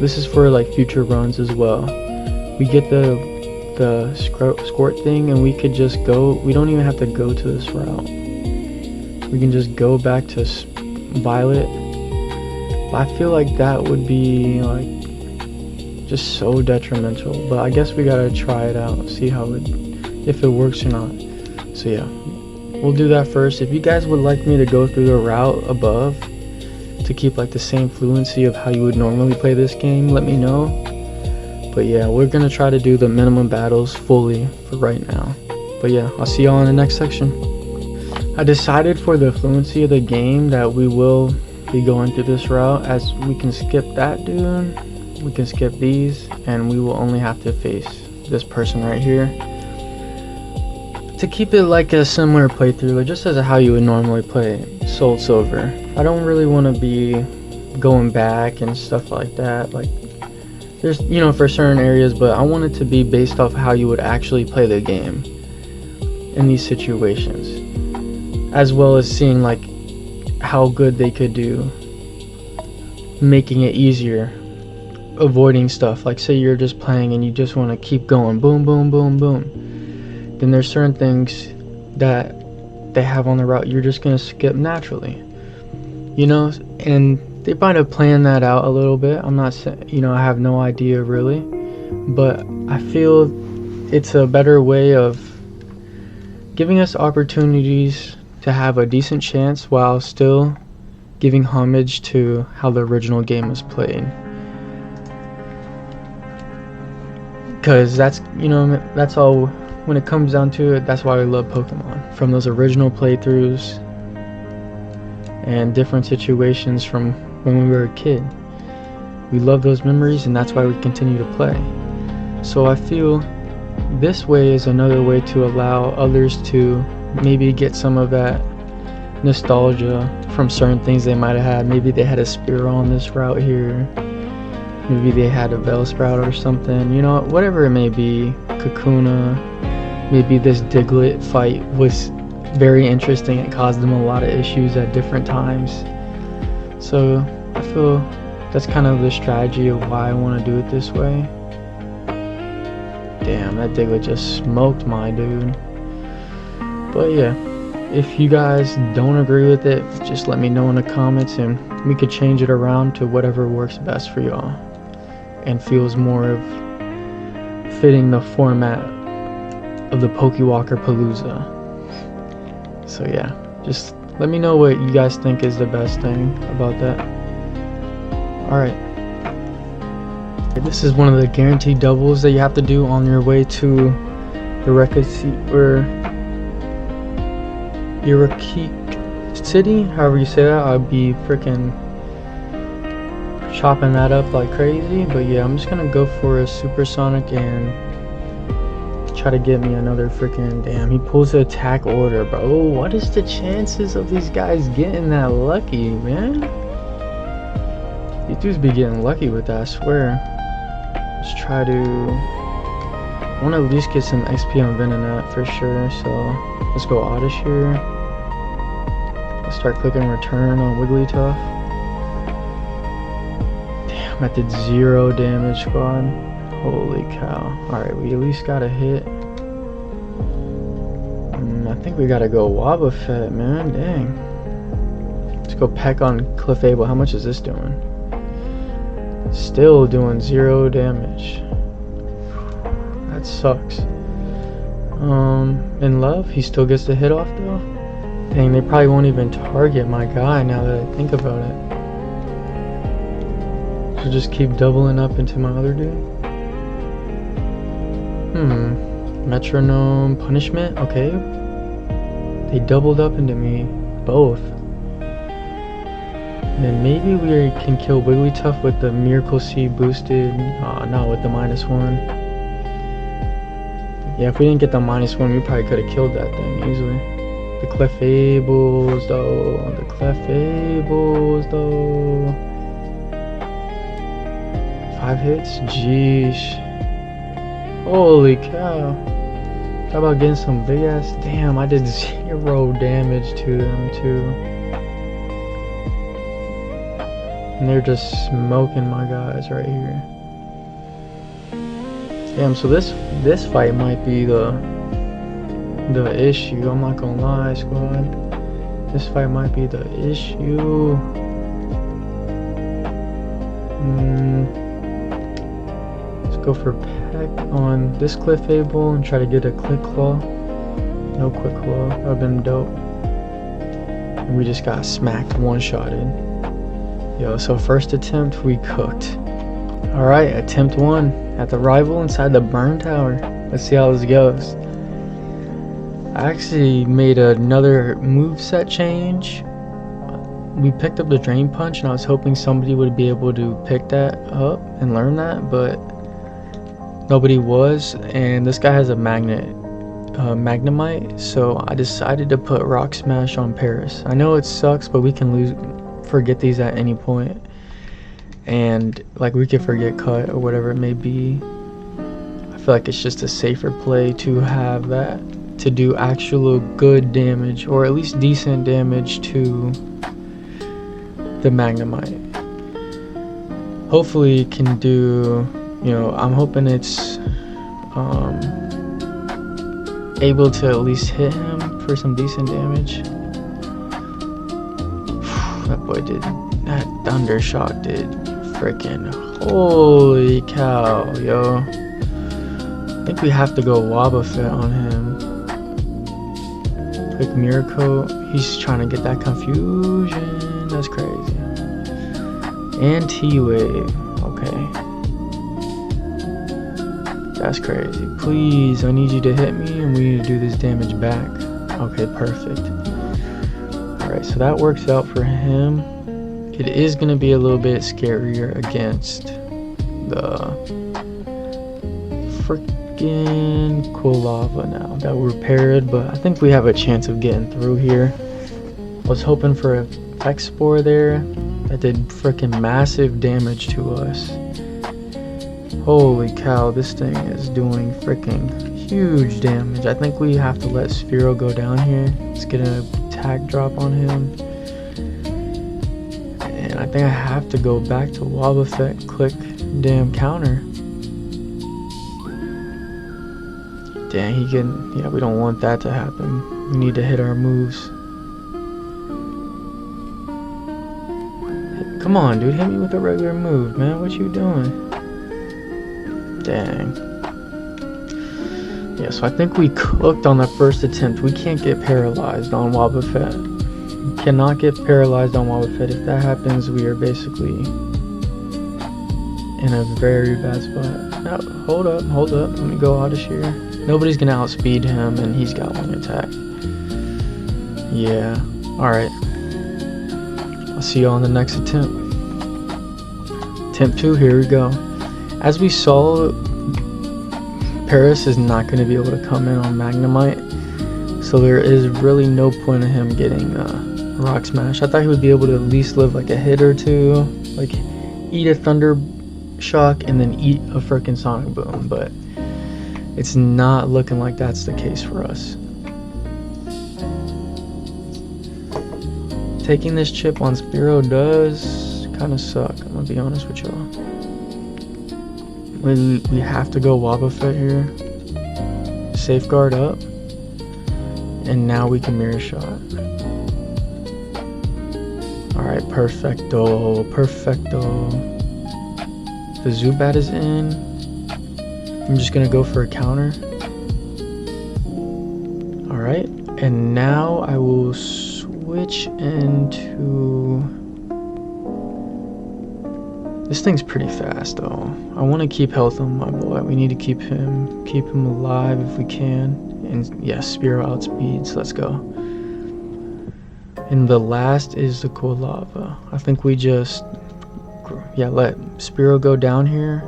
Speaker 1: this is for like future runs as well. We get the squirt thing and we could just go, we don't even have to go to this route. We can just go back to Violet. But I feel like that would be like just so detrimental, but I guess we gotta try it out, see how if it works or not. So yeah, we'll do that first. If you guys would like me to go through the route above to keep like the same fluency of how you would normally play this game, let me know. But yeah, we're gonna try to do the minimum battles fully for right now. But yeah, I'll see y'all in the next section. I decided for the fluency of the game that we will be going through this route, as we can skip that dude, we can skip these, and we will only have to face this person right here. To keep it like a similar playthrough, like just as how you would normally play Soul Silver. I don't really want to be going back and stuff like that. Like, there's, you know, for certain areas, but I want it to be based off how you would actually play the game in these situations, as well as seeing like how good they could do making it easier, avoiding stuff. Like say you're just playing and you just want to keep going boom boom boom boom, then there's certain things that they have on the route you're just gonna skip naturally, you know. And they might have planned that out a little bit. I'm not saying, you know, I have no idea really, but I feel it's a better way of giving us opportunities to have a decent chance while still giving homage to how the original game is played. Because that's, you know, that's all, when it comes down to it, that's why we love Pokemon. From those original playthroughs, and different situations from when we were a kid. We love those memories, and that's why we continue to play. So I feel this way is another way to allow others to maybe get some of that nostalgia from certain things they might have had. Maybe they had a Spearow on this route here. Maybe they had a Bellsprout or something. You know, whatever it may be. Kakuna. Maybe this Diglett fight was very interesting. It caused them a lot of issues at different times. So I feel that's kind of the strategy of why I want to do it this way. Damn, that Diglett just smoked my dude. But yeah, if you guys don't agree with it, just let me know in the comments and we could change it around to whatever works best for y'all and feels more of fitting the format of the Pokewalker Palooza. So yeah, just let me know what you guys think is the best thing about that. Alright, this is one of the guaranteed doubles that you have to do on your way to the Record City, however you say that. I'll be freaking chopping that up like crazy. But yeah, I'm just gonna go for a Supersonic and try to get me another freaking, damn, he pulls the attack order, bro. What is the chances of these guys getting that lucky, man? These dudes be getting lucky with that, I swear. Let's try to, I want to at least get some XP on Venonat for sure. So let's go Oddish here. Let's start clicking return on Wigglytuff. Damn, I did 0 damage, squad. Holy cow. Alright, we at least got a hit. I think we gotta go Wobbuffet, man. Dang. Let's go Peck on Clefable. How much is this doing? Still doing 0 damage. That sucks. In Love, he still gets the hit off though. Dang, they probably won't even target my guy now that I think about it. So just keep doubling up into my other dude. Metronome, Punishment, okay. They doubled up into me, both. And then maybe we can kill Wigglytuff with the Miracle Seed boosted, not with the -1. Yeah, if we didn't get the -1, we probably could have killed that thing easily. The Clefables though, 5 hits, jeesh. Holy cow. How about getting some big ass, damn, I did 0 damage to them too. And they're just smoking my guys right here. Damn, so this fight might be the issue. I'm not gonna lie, squad. This fight might be the issue. Let's go for Peck on this Clefable and try to get a Quick Claw. No Quick Claw. That would've been dope. And we just got smacked, one-shotted. Yo, so first attempt, we cooked. Alright, attempt 1 at the rival inside the burn tower. Let's see how this goes. I actually made another moveset change. We picked up the Drain Punch and I was hoping somebody would be able to pick that up and learn that, but nobody was. And this guy has a Magnemite, so I decided to put Rock Smash on Paris. I know it sucks, but we can forget these at any point. And like we could forget Cut or whatever it may be. I feel like it's just a safer play to have that, to do actual good damage, or at least decent damage to the Magnemite. Hopefully it can do, you know, I'm hoping it's able to at least hit him for some decent damage. That boy did, that Thunder Shock did freaking, holy cow, yo. I think we have to go Wobbuffet on him. Quick Miracle, he's trying to get that confusion, that's crazy. And T-Wave, okay. That's crazy. Please, I need you to hit me and we need to do this damage back. Okay, perfect. Alright, Alright, so that works out for him. It is going to be a little bit scarier against the freaking Quilava now that we're paired, but I think we have a chance of getting through here. I was hoping for a Peck Spore there. That did freaking massive damage to us. Holy cow, this thing is doing freaking huge damage. I think we have to let Spearow go down here. Let's get an attack drop on him. And I think I have to go back to Wobbuffet, click damn counter. Dang, he can, yeah, we don't want that to happen. We need to hit our moves. Come on, dude, hit me with a regular move, man. What you doing? Dang. Yeah, so I think we cooked on the first attempt. We can't get paralyzed on Wobbuffet. We cannot get paralyzed on Wobbuffet. If that happens, we are basically in a very bad spot. Now, hold up. Let me go out of here. Nobody's gonna outspeed him, and he's got one attack. Yeah. Alright. I'll see you on the next attempt. Attempt 2, here we go. As we saw, Paris is not going to be able to come in on Magnemite, so there is really no point in him getting Rock Smash. I thought he would be able to at least live like a hit or two, like eat a Thunder Shock and then eat a freaking Sonic Boom, but it's not looking like that's the case for us. Taking this chip on Spearow does kind of suck, I'm gonna be honest with y'all. We have to go Wobbuffet here. Safeguard up. And now we can Mirror Shot. Alright, perfecto. The Zubat is in. I'm just gonna go for a counter. Alright, and now I will switch into... This thing's pretty fast though. I want to keep health on my boy. We need to keep him alive if we can. And yes, Spearow outspeeds. Let's go. And the last is the Quilava. I think we just, yeah, let Spearow go down here,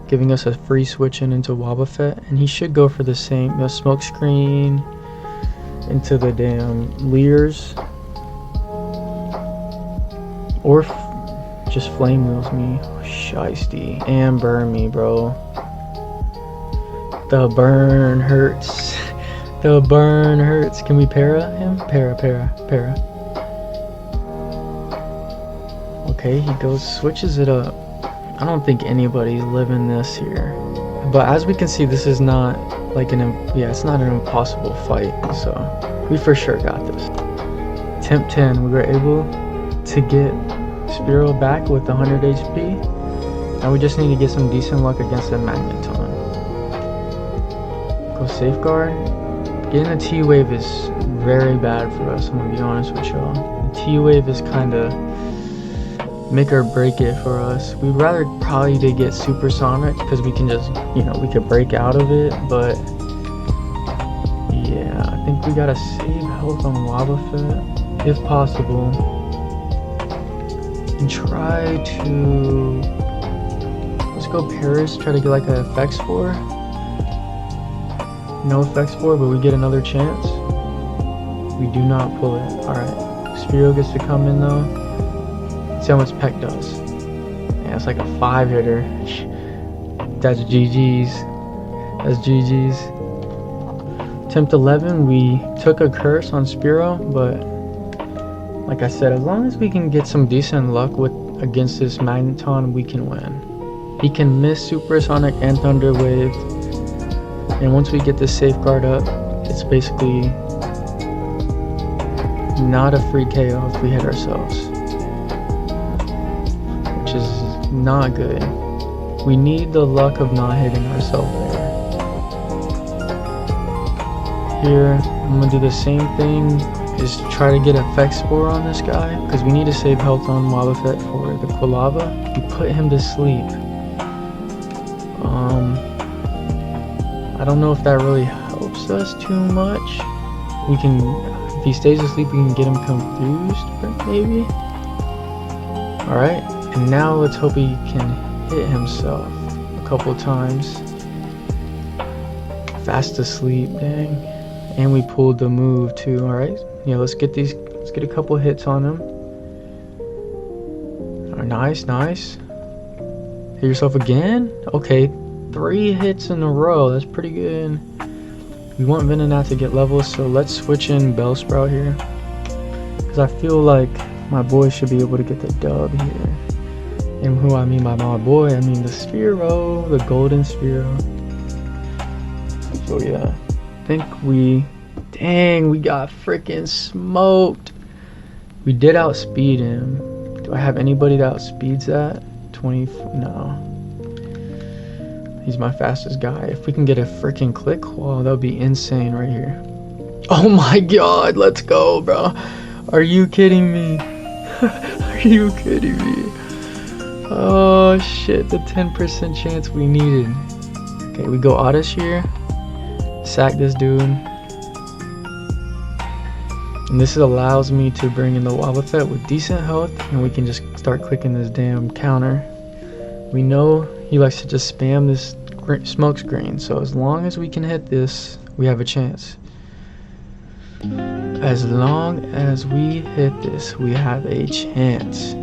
Speaker 1: giving us a free switch into Wobbuffet, and he should go for the same smoke screen into the damn Leers, or just Flame Wheels me. Shiesty. And burn me, bro. The burn hurts. The burn hurts. Can we para him? Para. Okay, he goes, switches it up. I don't think anybody's living this here. But as we can see, this is not like it's not an impossible fight. So we for sure got this. Attempt 10, we were able to get Spearow back with 100 HP. Now we just need to get some decent luck against the Magneton. Go Safeguard. Getting a T-Wave is very bad for us, I'm gonna be honest with y'all. The T-Wave is kinda make or break it for us. We'd rather probably to get Supersonic because we can just, we could break out of it, but yeah, I think we gotta save health on Wobbuffet if possible. And try to, let's go Paris, try to get like a Effect Spore. No Effect Spore, but we get another chance. We do not pull it. Alright, Spearow gets to come in though. See how much Peck does. Yeah, it's like a 5-hitter. That's GG's. That's GG's. Attempt 11, we took a curse on Spearow, but like I said, as long as we can get some decent luck against this Magneton, we can win. He can miss Supersonic and Thunder Wave, and once we get this Safeguard up, it's basically not a free KO if we hit ourselves, which is not good. We need the luck of not hitting ourselves there. Here, I'm gonna do the same thing. Is try to get Effect Spore on this guy, because we need to save health on Wobbuffet for the Quilava. We put him to sleep. I don't know if that really helps us too much. We can If he stays asleep, we can get him confused, maybe. Alright, and now let's hope he can hit himself a couple times. Fast asleep, dang. And we pulled the move too. Alright, yeah, let's get a couple hits on him. Nice, nice. Hit yourself again? Okay, 3 hits in a row. That's pretty good. We want Venonat to get levels, so let's switch in Bellsprout here. Because I feel like my boy should be able to get the dub here. And who I mean by my boy, I mean the Sphero, the golden Sphero. So yeah, I think dang, we got freaking smoked. We did outspeed him. Do I have anybody that outspeeds that? 20, no. He's my fastest guy. If we can get a freaking click wall, that would be insane right here. Oh my god, let's go, bro. Are you kidding me? Are you kidding me? Oh shit, the 10% chance we needed. Okay, we go Oddish here. Sack this dude. And this allows me to bring in the Wobbuffet with decent health, and we can just start clicking this damn counter. We know he likes to just spam this smoke screen, so as long as we can hit this, we have a chance. As long as we hit this, we have a chance.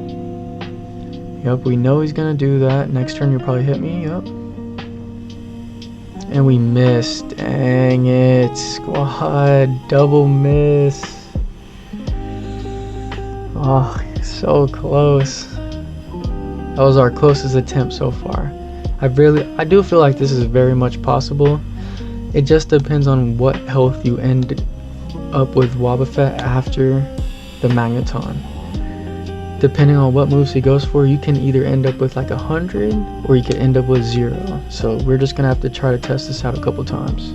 Speaker 1: Yep, we know he's gonna do that. Next turn you'll probably hit me, yep. And we missed. Dang it, squad, double miss. Oh, so close. That was our closest attempt so far. I do feel like this is very much possible. It just depends on what health you end up with Wobbuffet after the Magneton. Depending on what moves he goes for, you can either end up with like 100 or you could end up with 0. So we're just gonna have to try to test this out a couple times.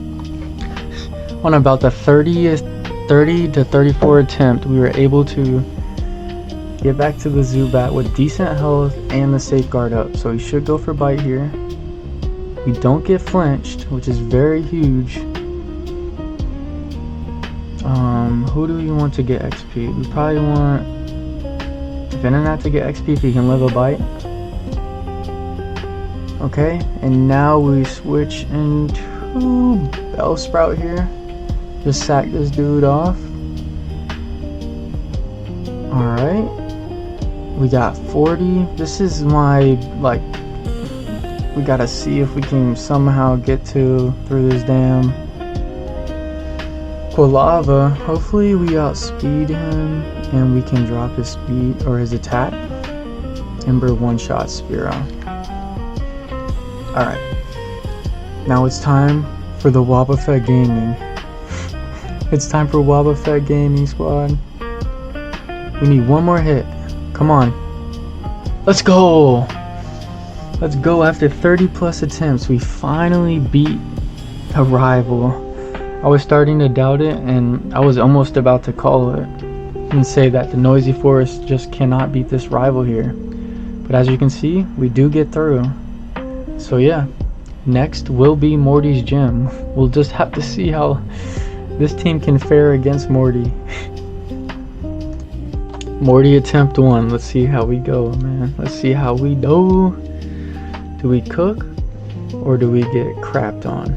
Speaker 1: On about the 30 to 34 attempt, we were able to get back to the Zubat with decent health and the safeguard up. So he should go for bite here. We don't get flinched, which is very huge. Who do we want to get XP? We probably want Venonat to get XP if he can live a bite. Okay, and now we switch into Bellsprout here. Just sack this dude off. Alright. We got 40. This is my, like, we gotta see if we can somehow get through this damn Quilava. Hopefully we outspeed him and we can drop his speed or his attack. Ember one-shot Sphero. Alright. Now it's time for the Wobbuffet Gaming. It's time for Wobbuffet Gaming, squad. We need one more hit. Come on. Let's go! Let's go. After 30 plus attempts, we finally beat a rival. I was starting to doubt it, and I was almost about to call it and say that the Noisy Forest just cannot beat this rival here. But as you can see, we do get through. So yeah, next will be Morty's gym. We'll just have to see how this team can fare against Morty. Morty attempt 1. Let's see how we go, man. Let's see how we do. Do we cook or do we get crapped on?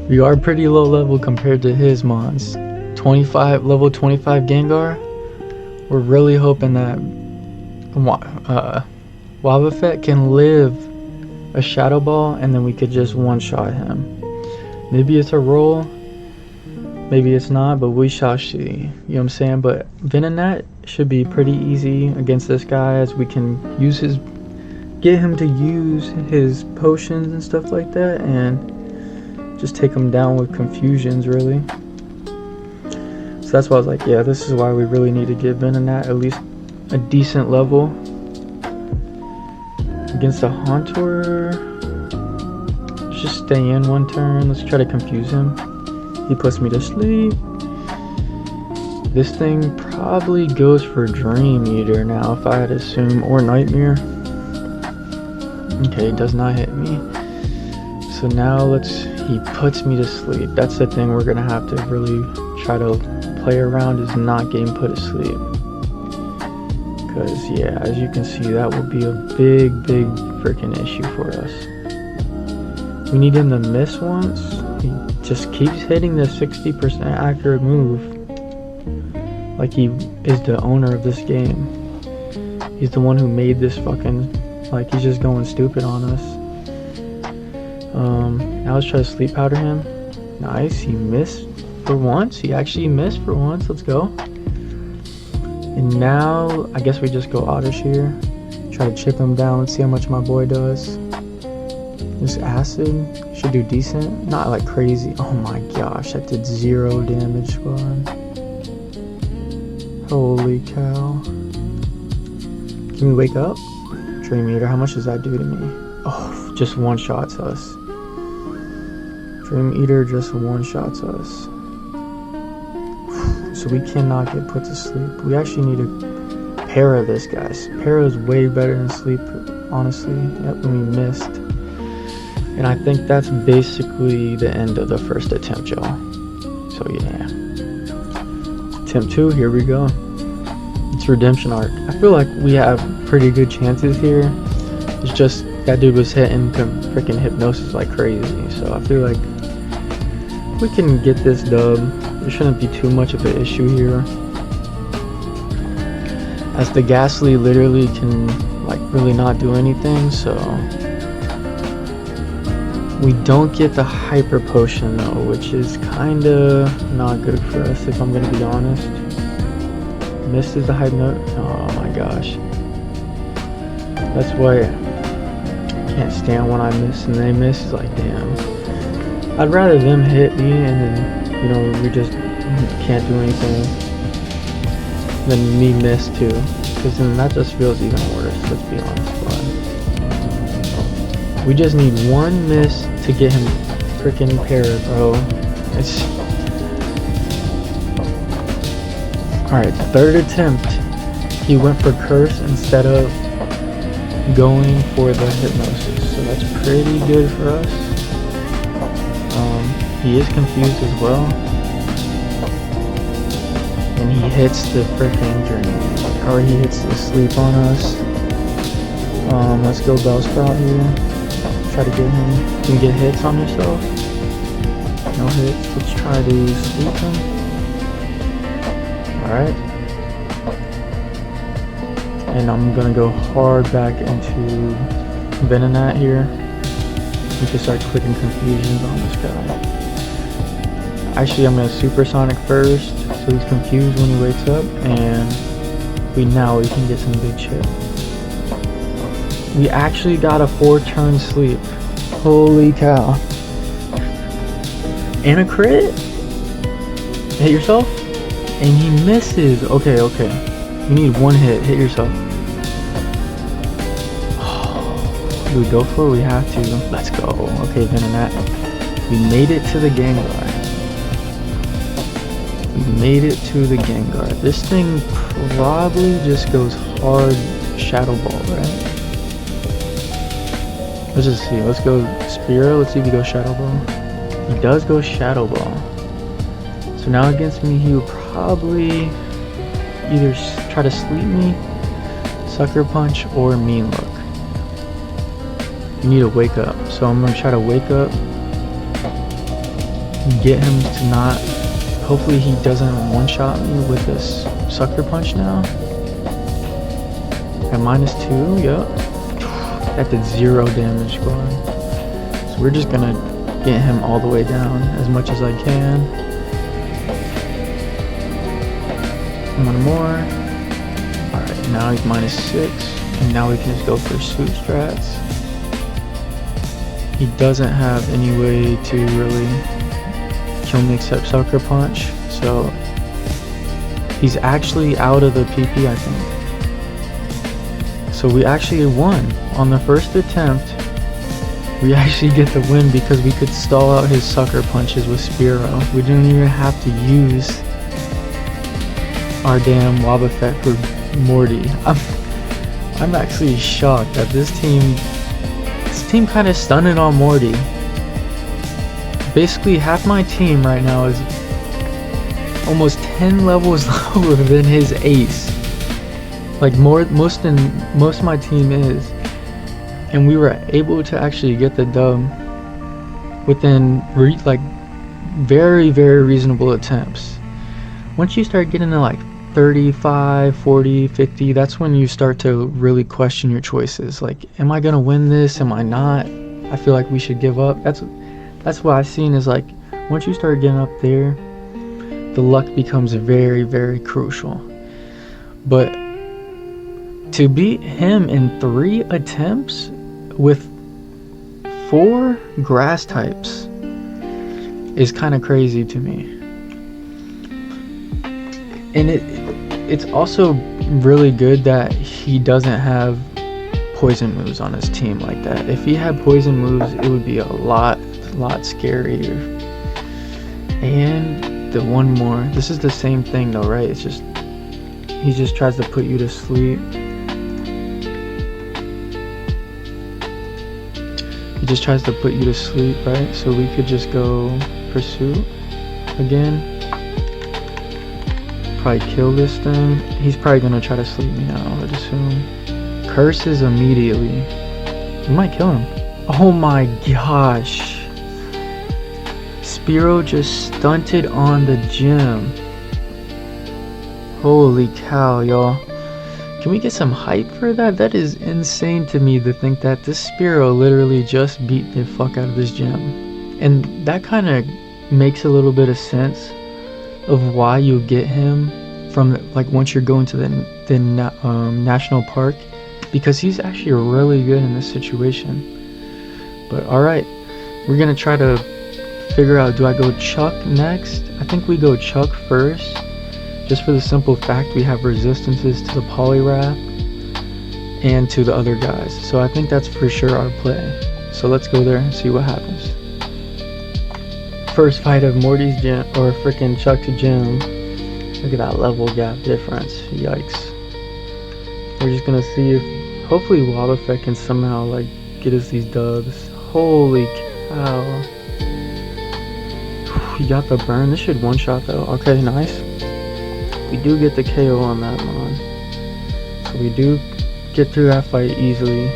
Speaker 1: We are pretty low level compared to his mons. Level 25 Gengar. We're really hoping that Wobbuffet can live a Shadow Ball and then we could just one-shot him. Maybe it's a roll, maybe it's not, but we shall see. You know what I'm saying? But Venonat should be pretty easy against this guy, as we can get him to use his potions and stuff like that, and just take him down with confusions, really. So that's why I was like, yeah, this is why we really need to give Venonat at least a decent level. Against a Haunter, let's just stay in one turn. Let's try to confuse him. He puts me to sleep. This thing probably goes for Dream Eater now, if I had to assume, or Nightmare. Okay, it does not hit me. So now he puts me to sleep. That's the thing we're gonna have to really try to player around is not getting put to sleep. Because, yeah, as you can see, that will be a big freaking issue for us. We need him to miss once. He just keeps hitting the 60% accurate move. Like he is the owner of this game. He's the one who made this fucking... Like, he's just going stupid on us. Now let's try to sleep powder him. Nice, he missed for once. He actually missed for once. Let's go. And now, I guess we just go oddish here. Try to chip him down. Let's see how much my boy does. This acid should do decent. Not like crazy. Oh my gosh, that did 0 damage, squad. Holy cow. Can we wake up? Dream Eater, how much does that do to me? Oh, just one-shots us. Dream Eater just one-shots us. So we cannot get put to sleep. We actually need to para this, guys. Para is way better than sleep, honestly. Yep, and we missed. And I think that's basically the end of the first attempt, y'all. So yeah. Attempt 2, here we go. It's redemption arc. I feel like we have pretty good chances here. It's just that dude was hitting freaking hypnosis like crazy. So I feel like we can get this dub. There shouldn't be too much of an issue here, as the Ghastly literally can like really not do anything. So we don't get the hyper potion though, which is kinda not good for us if I'm gonna be honest. Misses the hypno. Oh my gosh, that's why I can't stand when I miss and they miss. It's like, damn, I'd rather them hit me and then, you know, we just can't do anything than me miss too, because then that just feels even worse, let's be honest. But we just need one miss to get him freaking paired, bro. It's alright. Third attempt, he went for curse instead of going for the hypnosis, so that's pretty good for us. He is confused as well. And he hits the freaking dream, or he hits the sleep on us. Let's go Bellsprout here. Try to get him. Can you get hits on yourself? No hits. Let's try to sleep him. Alright. And I'm gonna go hard back into Venonat here. We can start clicking confusions on this guy. Actually, I'm gonna supersonic first, so he's confused when he wakes up, and we can get some big shit. We actually got a 4-turn sleep. Holy cow! And a crit. Hit yourself, and he misses. Okay. You need one hit. Hit yourself. Do we go for it? We have to. Let's go. Okay, Venonat. We made it to the Gengar. This thing probably just goes hard Shadow Ball, right? Let's just see. Let's go Spearow. Let's see if he goes Shadow Ball. He does go Shadow Ball. So now against me, he would probably either try to sleep me, Sucker Punch, or Mean Look. You need to wake up. So I'm gonna try to wake up, get him to not... Hopefully he doesn't one-shot me with this Sucker Punch now. At -2, yep. That did 0 damage, squad. So we're just gonna get him all the way down as much as I can. One more. Alright, now he's -6. And now we can just go for swoop strats. He doesn't have any way to really kill me except Sucker Punch, so he's actually out of the PP, I think. So we actually won on the first attempt. We actually get the win because we could stall out his Sucker Punches with Spearow. We didn't even have to use our damn Wobbuffet for Morty. I'm actually shocked that this team kind of stunned on Morty. Basically half my team right now is almost 10 levels lower than his ace. Like most of my team is. And we were able to actually get the dub within like very, very reasonable attempts. Once you start getting to like 35, 40, 50, that's when you start to really question your choices. Like, am I gonna win this? Am I not? I feel like we should give up. That's what I've seen is like, once you start getting up there, the luck becomes very, very crucial. But to beat him in 3 attempts with 4 grass types is kind of crazy to me. And it's also really good that he doesn't have poison moves on his team like that. If he had poison moves, it would be a lot scarier. And the one more, this is the same thing though, right? It's just, he just tries to put you to sleep. He just tries to put you to sleep, right? So we could just go Pursuit again. Probably kill this thing. He's probably gonna try to sleep me now, I would assume. Curses immediately. We might kill him. Oh my gosh. Spiro just stunted on the gym. Holy cow, y'all. Can we get some hype for that? That is insane to me to think that this Spiro literally just beat the fuck out of this gym. And that kind of makes a little bit of sense of why you get him from like once you're going to the national park, because he's actually really good in this situation. But alright, we're gonna try to figure out, do I go Chuck next? I think we go Chuck first, just for the simple fact we have resistances to the Poliwrath and to the other guys. So I think that's for sure our play. So let's go there and see what happens. First fight of Morty's gym, or freaking Chuck's gym. Look at that level gap difference. Yikes. We're just gonna see if hopefully Wobbuffet can somehow like get us these dubs. Holy cow. He got the burn. This should one shot though. Okay, nice. We do get the KO on that one. So we do get through that fight easily.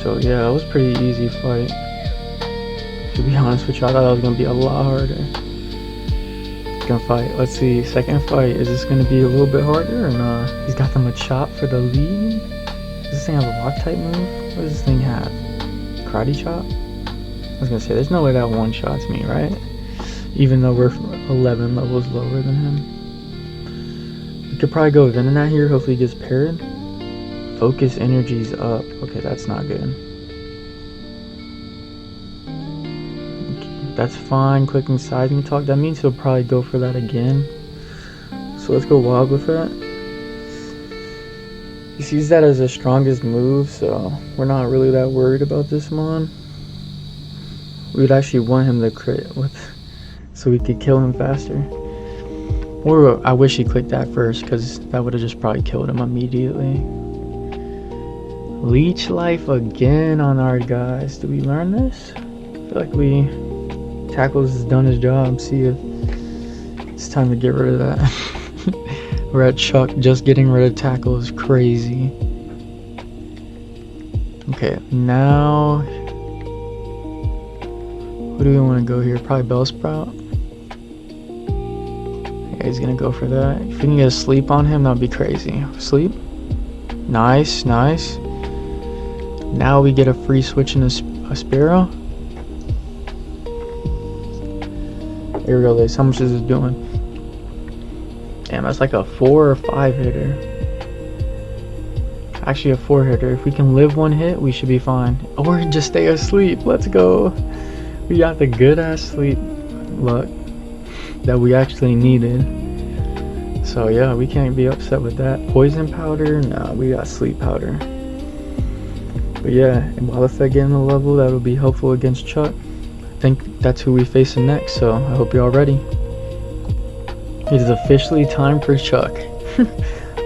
Speaker 1: So yeah, it was a pretty easy fight. To be honest with you, I thought it was gonna be a lot harder. Gunfight. Let's see. Second fight. Is this gonna be a little bit harder or not? He's got the Machop for the lead. Does this thing have a rock type move? What does this thing have? Karate chop? I was gonna say, there's no way that one shots me, right? Even though we're 11 levels lower than him. We could probably go Venonat here. Hopefully he gets paired. Focus energy's up. Okay, that's not good. Okay, that's fine. Clicking Seismic Talk. That means he'll probably go for that again. So let's go Wild with that. He sees that as the strongest move, so we're not really that worried about this mon. We would actually want him to crit with, so we could kill him faster. Or I wish he clicked that first, because that would have just probably killed him immediately. Leech life again on our guys. Do we learn this? I feel like Tackles has done his job. See if it's time to get rid of that. We're at Chuck. Just getting rid of Tackle is crazy. Okay, now who do we want to go here? Probably Bellsprout. Yeah, he's gonna go for that. If we can get a sleep on him, that'd be crazy. Sleep. Nice, nice. Now we get a free switch in a Spiro. Here we go, Liz. How much is this doing? Damn, that's like a 4 or 5 hitter. Actually a 4 hitter. If we can live one hit, we should be fine. Or just stay asleep. Let's go. We got the good ass sleep luck that we actually needed. So yeah, we can't be upset with that. Poison powder? Nah, we got sleep powder. But yeah, and Wobbuffet getting the level, that'll be helpful against Chuck. I think that's who we facing next, so I hope you're all ready. It is officially time for Chuck.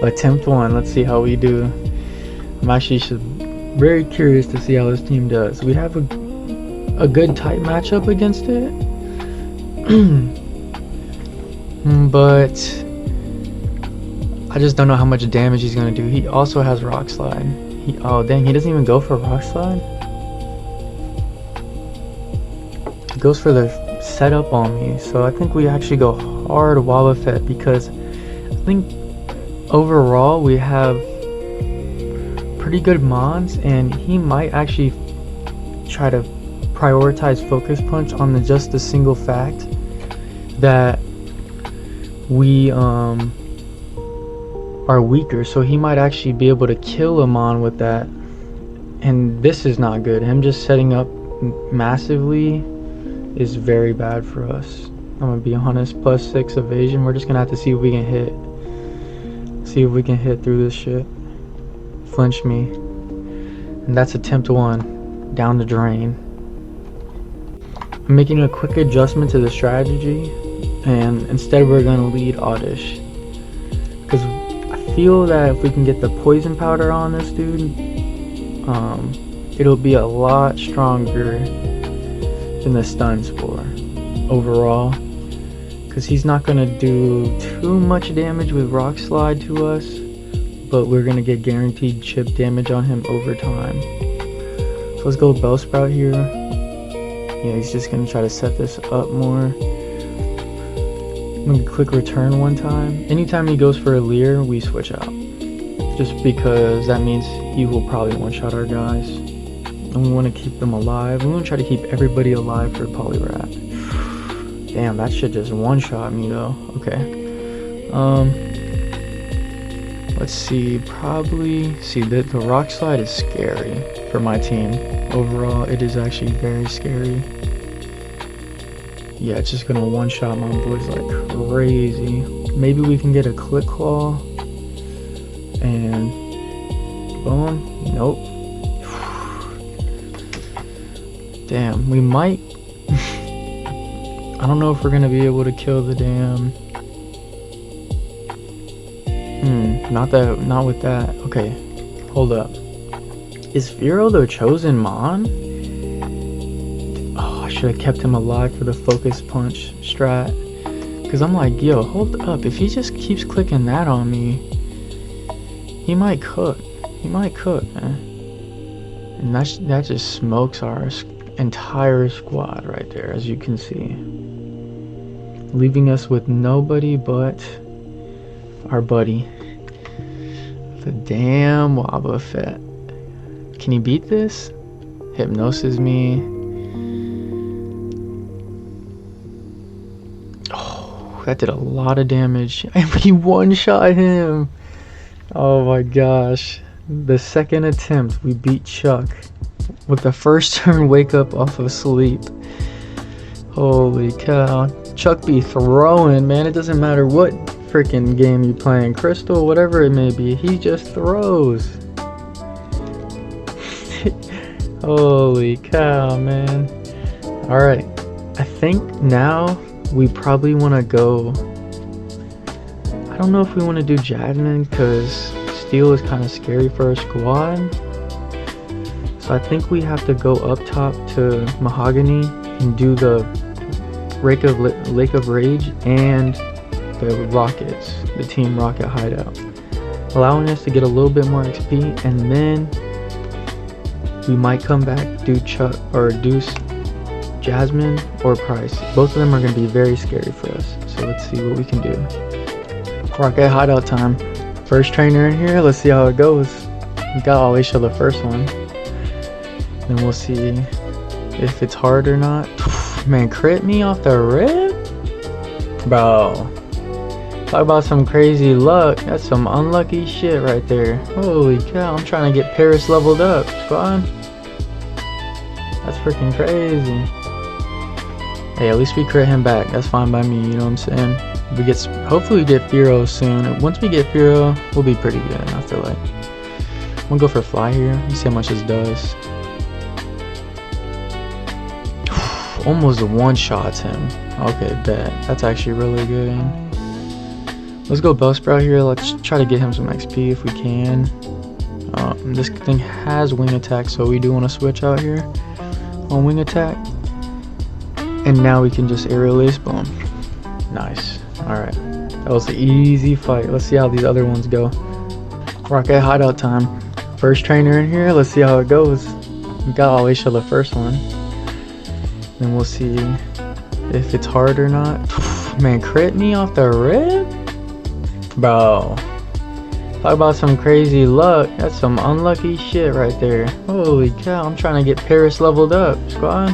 Speaker 1: Attempt 1, let's see how we do. I'm actually should very curious to see how this team does. We have a good tight matchup against it. But I just don't know how much damage he's gonna do. He also has Rock Slide. Oh dang, he doesn't even go for Rock Slide? He goes for the setup on me. So I think we actually go hard Wobbuffet, because I think overall we have pretty good mons, and he might actually try to prioritize Focus Punch on just the single fact that we are weaker, so he might actually be able to kill a mon with that, and this is not good. Him just setting up massively is very bad for us. I'm gonna be honest. +6 evasion. We're just gonna have to see if we can hit. See if we can hit through this shit. Flinch me. And that's attempt 1. Down the drain. I'm making a quick adjustment to the strategy, and instead we're gonna lead Oddish, because I feel that if we can get the poison powder on this dude, it'll be a lot stronger than the stun spore overall, because he's not gonna do too much damage with Rock Slide to us, but we're gonna get guaranteed chip damage on him over time. So let's go Bellsprout here. Yeah, he's just gonna try to set this up more. I'm gonna click return one time. Anytime he goes for a Leer, we switch out, just because that means he will probably one-shot our guys, and we want to keep them alive. We want to try to keep everybody alive for Poliwrath. Damn, that shit just one-shot me though. Okay. Let's see. Probably see that the Rock Slide is scary for my team. Overall, it is actually very scary. Yeah, it's just gonna one-shot my boys like crazy. Maybe we can get a Click Claw and boom. Nope. Damn, we might. I don't know if we're gonna be able to kill the damn. Not with that. Okay, hold up. Is Firo the chosen mon? Oh, I should have kept him alive for the Focus Punch strat. Cause I'm like, yo, hold up. If he just keeps clicking that on me, he might cook. He might cook, man. And that just smokes our entire squad right there, as you can see, leaving us with nobody but our buddy, the damn Wobbuffet. Can he beat this? Hypnosis me. Oh, that did a lot of damage. He one-shot him. Oh my gosh. The second attempt, we beat Chuck with the first turn wake up off of sleep. Holy cow. Chuck be throwing, man. It doesn't matter what freaking game you playing, Crystal, whatever it may be, he just throws. Holy cow, man. Alright, I think now we probably want to go, I don't know if we want to do Jasmine, because Steel is kind of scary for our squad. So I think we have to go up top to Mahogany and do the Lake of Rage and the Rockets, the Team Rocket hideout, allowing us to get a little bit more XP, and then we might come back, do Chuck or Deuce, Jasmine, or Price. Both of them are going to be very scary for us, so let's see what we can do. Rocket hideout time. First trainer in here, let's see how it goes. We gotta always show the first one, then we'll see if it's hard or not. Man, crit me off the rip? Bro. Talk about some crazy luck. That's some unlucky shit right there. Holy cow, I'm trying to get Paris leveled up, squad. That's freaking crazy. Hey, at least we crit him back. That's fine by me, you know what I'm saying? Hopefully we get Firo soon. And once we get Firo, we'll be pretty good, I feel like. I'm gonna go for Fly here. Let's see how much this does. Almost one-shots him. Okay, bet. That's actually really good. Let's go Bellsprout here. Let's try to get him some XP if we can. This thing has wing attack, so we do want to switch out here on wing attack. And now we can just aerial ace, boom. Nice. Alright. That was an easy fight. Let's see how these other ones go. Rocket hideout time. First trainer in here. Let's see how it goes. We got always show the first one. Then we'll see if it's hard or not. Man, crit me off the rip? Bro. Talk about some crazy luck. That's some unlucky shit right there. Holy cow, I'm trying to get Paris leveled up, squad.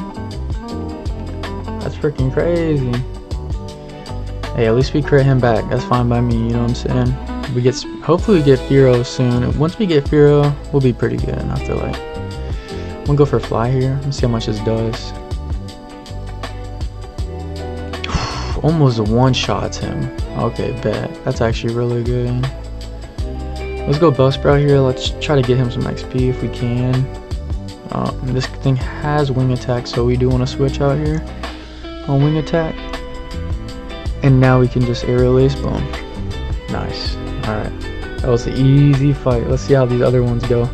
Speaker 1: That's freaking crazy. Hey, at least we crit him back. That's fine by me, you know what I'm saying? We get, hopefully we get Firo soon. And once we get Firo, we'll be pretty good, I feel like. I'm gonna go for fly here. Let's see how much this does. Almost one-shots him. Okay, bet. That's actually really good. Let's go Bellsprout here. Let's try to get him some XP if we can. This thing has wing attack, so we do want to switch out here on wing attack. And now we can just aerial ace, boom. Nice. Alright. That was an easy fight. Let's see how these other ones go.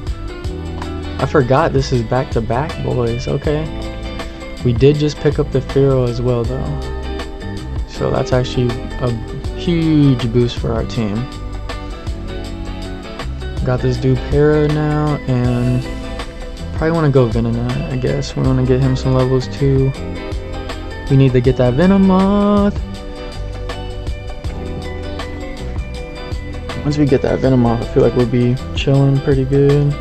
Speaker 1: I forgot this is back-to-back, boys. Okay. We did just pick up the Pharaoh as well, though. So that's actually a huge boost for our team. Got this dude Para now, and probably want to go Venonat, I guess. We want to get him some levels too. We need to get that Venomoth. Once we get that Venomoth, I feel like we'll be chilling pretty good.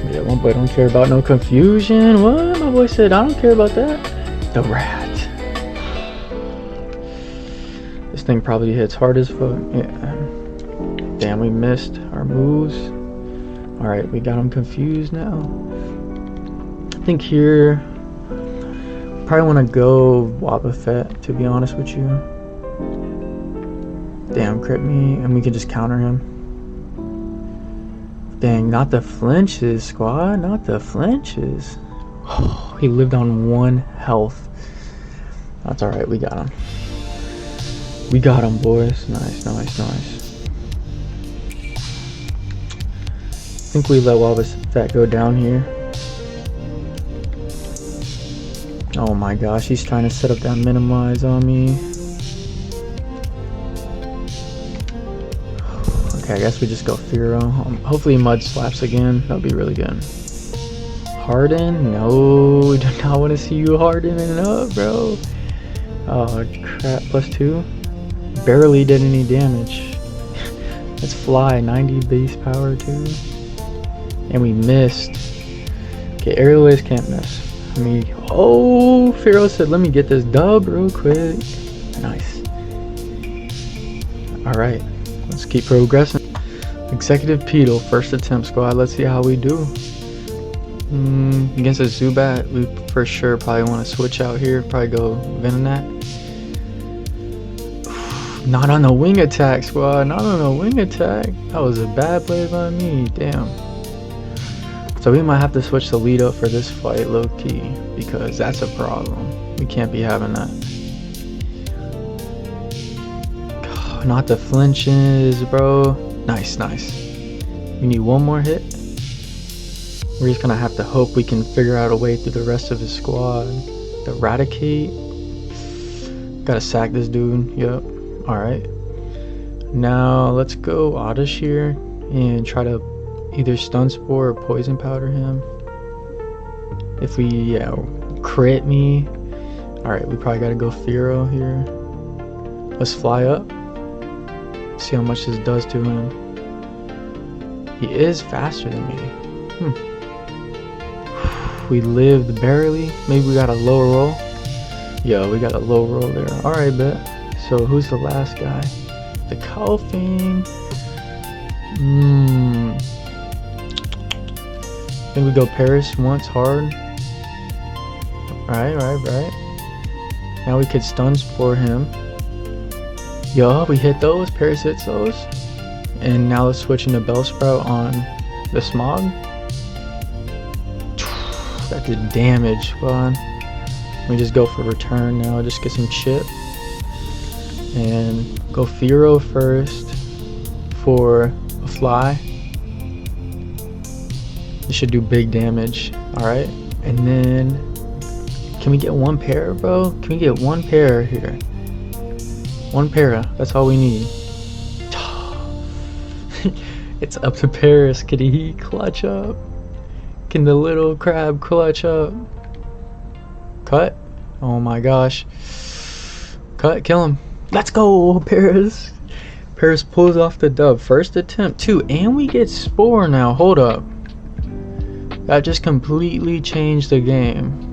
Speaker 1: Yeah, one boy don't care about no confusion. What? My boy said I don't care about that. The rat. This thing probably hits hard as fuck. Yeah. Damn, we missed our moves. Alright, we got him confused now. I think here, probably want to go Wobbuffet, to be honest with you. Damn, crit me, and we can just counter him. Dang, not the flinches, squad. Not the flinches. Oh, he lived on 1 health. That's alright, we got him. We got him, boys. Nice, nice, nice. I think we let Wobbuffet go down here. Oh my gosh, he's trying to set up that minimize on me. Okay, I guess we just go Firo. Hopefully Mud slaps again. That'll be really good. Harden? No, we do not want to see you hardening up, bro. Oh crap, +2. Barely did any damage. Let's fly, 90 base power too. And we missed. Okay, aerial ace can't miss. I mean, oh, Firo said, let me get this dub real quick. Nice. Alright, let's keep progressing. Executive Pedal, first attempt, squad. Let's see how we do. Against a Zubat, we for sure probably want to switch out here. Probably go Venonat. Not on the wing attack, squad. Not on the wing attack. That was a bad play by me. Damn. So we might have to switch the lead up for this fight, low key, because that's a problem. We can't be having that. God, not the flinches, bro. Nice, nice. We need one more hit. We're just gonna have to hope we can figure out a way through the rest of his squad. Eradicate. Gotta sack this dude. Yep. Alright. Now let's go Oddish here and try to either Stun Spore or Poison Powder him. If we crit me. Alright, we probably gotta go Firo here. Let's fly up. See how much this does to him. He is faster than me. We lived barely. Maybe we got a low roll. Yo, we got a low roll there. Alright, bet. So who's the last guy? The Koufing. I think we go Paris once hard. Right. Now we could Stun Spore him. Yo, we hit those. Paris hits those. And now let's switch into Bellsprout on the Smog. That did damage, fun. We just go for return now. Just get some chip. And go Firo first. for a fly. This should do big damage. Alright. And then can we get one pair, bro? Can we get one pair here? One para. That's all we need. It's up to Paris. Can he clutch up? Can the little crab clutch up? Cut. Oh my gosh. Cut. Kill him. Let's go, Paris. Paris pulls off the dub. First attempt, too. And we get Spore now. Hold up. That just completely changed the game.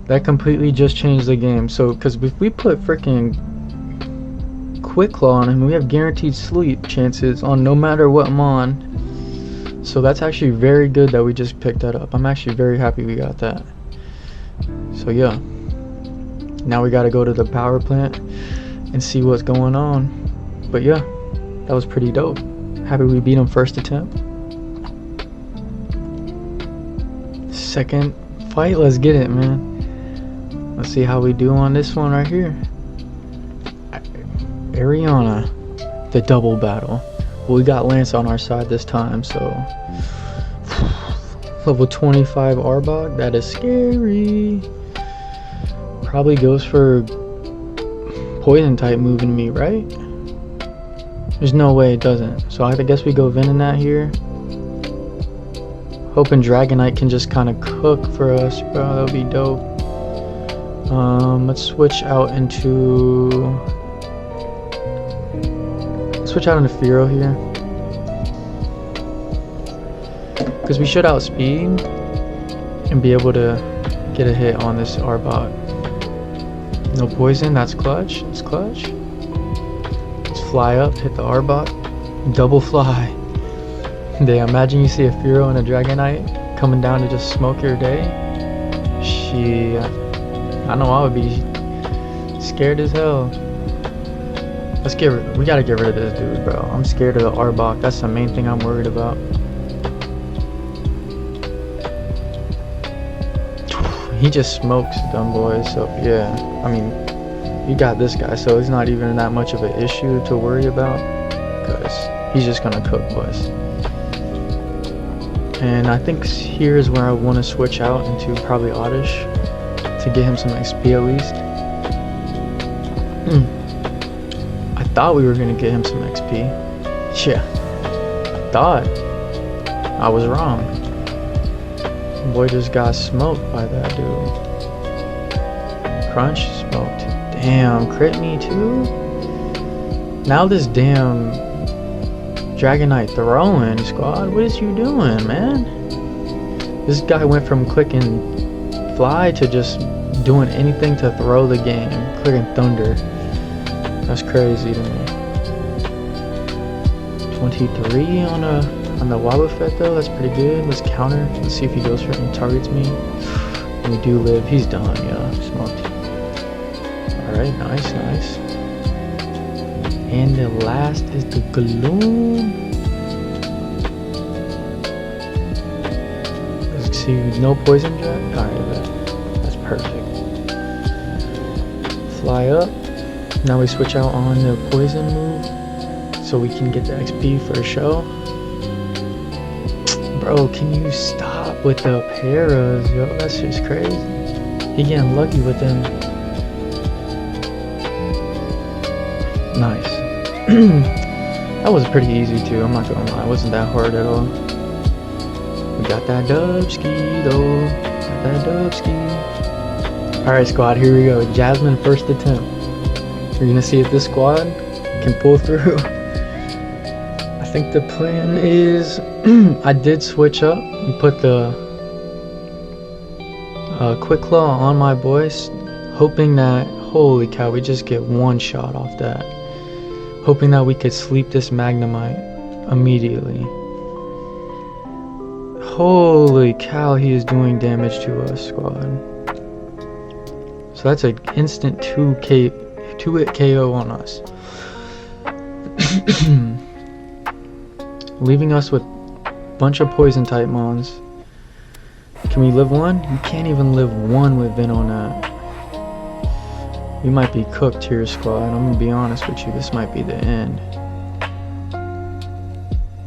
Speaker 1: That completely just changed the game. So, because if we put freaking Quick Claw on him, we have guaranteed sleep chances on no matter what mon. So that's actually very good that we just picked that up. I'm actually very happy we got that. So yeah. Now we gotta go to the power plant and see what's going on. But yeah, that was pretty dope. Happy we beat him first attempt. Second fight, let's get it, man. Let's see how we do on this one right here. Ariana, the double battle. Well, we got Lance on our side this time, so level 25 Arbok, that is scary. Probably goes for poison type moving me, right? There's no way it doesn't. So I guess we go Venonat here. Hoping Dragonite can just kind of cook for us, bro. That'll be dope. Let's switch out into Firo here, because we should outspeed and be able to get a hit on this Arbok. No poison, that's clutch. It's clutch. Let's fly up, hit the Arbok, double fly. Damn, imagine you see a Firo and a Dragonite coming down to just smoke your day. I know I would be scared as hell. We gotta get rid of this dude, bro. I'm scared of the Arbok. That's the main thing I'm worried about. He just smokes dumb boys, so yeah. I mean, you got this guy, so it's not even that much of an issue to worry about, because he's just gonna cook boys. And I think here is where I want to switch out into probably Oddish to get him some XP at least. I thought we were gonna get him some XP. Yeah, I thought. I was wrong. Boy just got smoked by that dude. Crunch smoked. Damn, crit me too? Now this damn Dragonite throwing squad, what is you doing, man? This guy went from clicking fly to just doing anything to throw the game. Clicking thunder. That's crazy to me. 23 on the Wobbuffet though, that's pretty good. Let's counter. Let's see if he goes for it and targets me. And we do live. He's done, yeah. Smoked. Alright, nice, nice. And the last is the Gloom. Let's see, no poison jet? Alright, that's perfect. Fly up. Now we switch out on the poison move so we can get the XP for a show. Bro, can you stop with the paras, yo? That's just crazy. He getting lucky with them. Nice. That was pretty easy too, I'm not gonna lie. It wasn't that hard at all. We got that dubski though. Got that dubski. Alright squad, here we go. Jasmine first attempt. We're gonna see if this squad can pull through. I think the plan is I did switch up and put the Quick Claw on my boys, hoping that, holy cow, we just get one shot off that. Hoping that we could sleep this Magnemite immediately. Holy cow, he is doing damage to us, squad. So that's an instant 2-hit KO on us. Leaving us with a bunch of poison type mons. Can we live one? We can't even live one with Venonat. We might be cooked here, squad. I'm gonna be honest with you, this might be the end.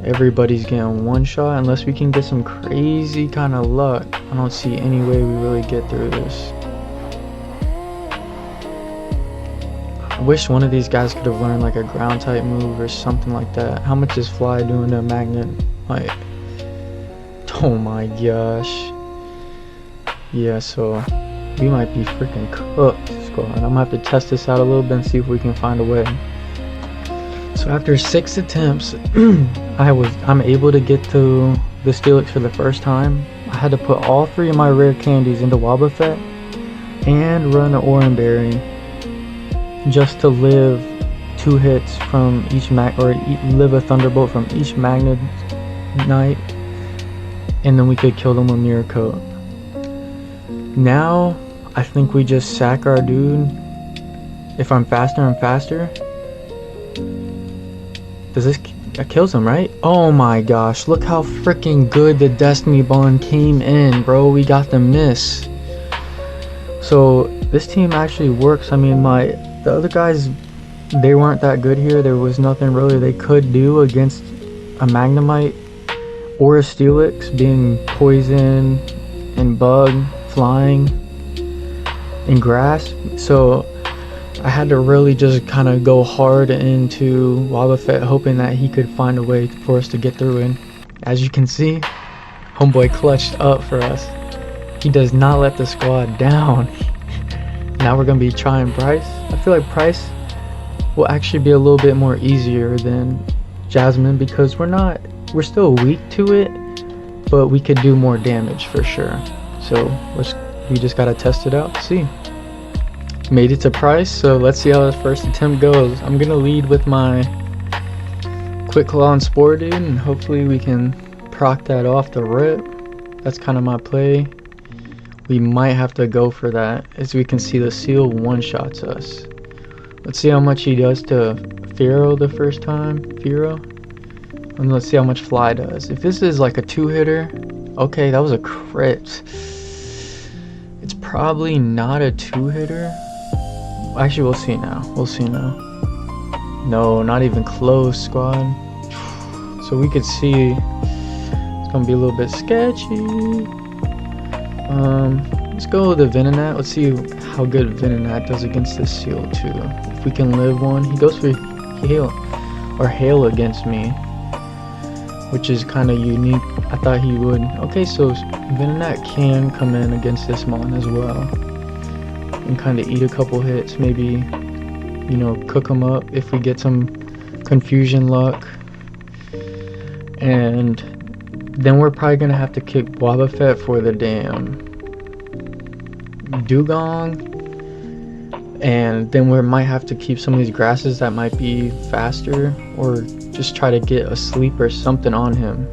Speaker 1: Everybody's getting one shot unless we can get some crazy kind of luck. I don't see any way we really get through this. I wish one of these guys could have learned like a ground type move or something like that. How much is Fly doing to Magnet? Like, oh my gosh. Yeah, so we might be freaking cooked, squad. I'm gonna have to test this out a little bit and see if we can find a way. So after 6 attempts, I'm able to get to the Steelix for the first time. I had to put all 3 of my rare candies into Wobbuffet and run an Oranberry just to live 2 hits from each live a Thunderbolt from each Magnemite, and then we could kill them with Mirror Coat. Now I think we just sack our dude. If I'm faster, I'm faster. That kills him, right? Oh my gosh, look how freaking good the Destiny Bond came in, bro. We got the miss. So this team actually works. I mean, the other guys, they weren't that good here. There was nothing really they could do against a Magnemite or a Steelix, being poison and bug, flying, and grass. So I had to really just kind of go hard into Wobbuffet, hoping that he could find a way for us to get through it. As you can see, homeboy clutched up for us. He does not let the squad down. Now we're going to be trying Bryce. I feel like Bryce will actually be a little bit more easier than Jasmine because we're still weak to it, but we could do more damage for sure. So we just got to test it out to see. Made it to Price, so let's see how the first attempt goes. I'm gonna lead with my Quick Claw and Spore Dude, and hopefully we can proc that off the rip. That's kind of my play. We might have to go for that. As we can see, the Seal one-shots us. Let's see how much he does to Fearow the first time. Fearow. And let's see how much Fly does. If this is like a 2-hitter, okay, that was a crit. It's probably not a 2-hitter. Actually, we'll see now. We'll see now. No, not even close, squad. So we could see it's gonna be a little bit sketchy. Let's go with the Venonat. Let's see how good Venonat does against this Seal too. If we can live one, he goes for Hail against me, which is kind of unique. I thought he would. Okay, so Venonat can come in against this Mon as well and kind of eat a couple hits, maybe, you know, cook them up if we get some confusion luck. And then we're probably gonna have to kick Wobbuffet for the damn Dugong, and then we might have to keep some of these grasses that might be faster, or just try to get a sleep or something on him,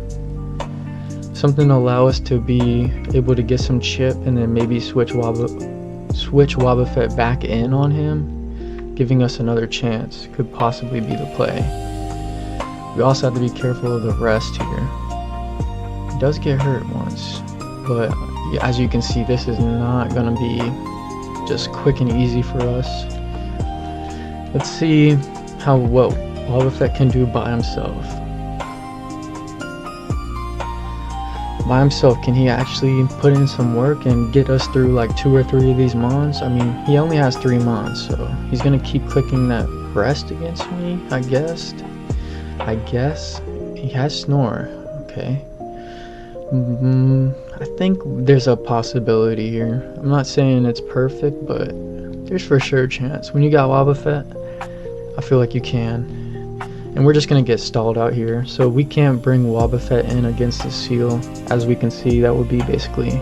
Speaker 1: something to allow us to be able to get some chip, and then maybe switch Wobbuffet back in on him, giving us another chance. Could possibly be the play. We also have to be careful of the rest here. He does get hurt once, but as you can see, this is not gonna be just quick and easy for us. Let's see what Wobbuffet can do by himself. By himself, can he actually put in some work and get us through like 2 or 3 of these Mons? I mean, he only has 3 Mons, so he's gonna keep clicking that rest against me, I guess. He has Snore. Okay. I think there's a possibility here. I'm not saying it's perfect, but there's for sure a chance. When you got Wobbuffet, I feel like you can. And we're just gonna get stalled out here, so we can't bring Wobbuffet in against the Seal. As we can see, that would be basically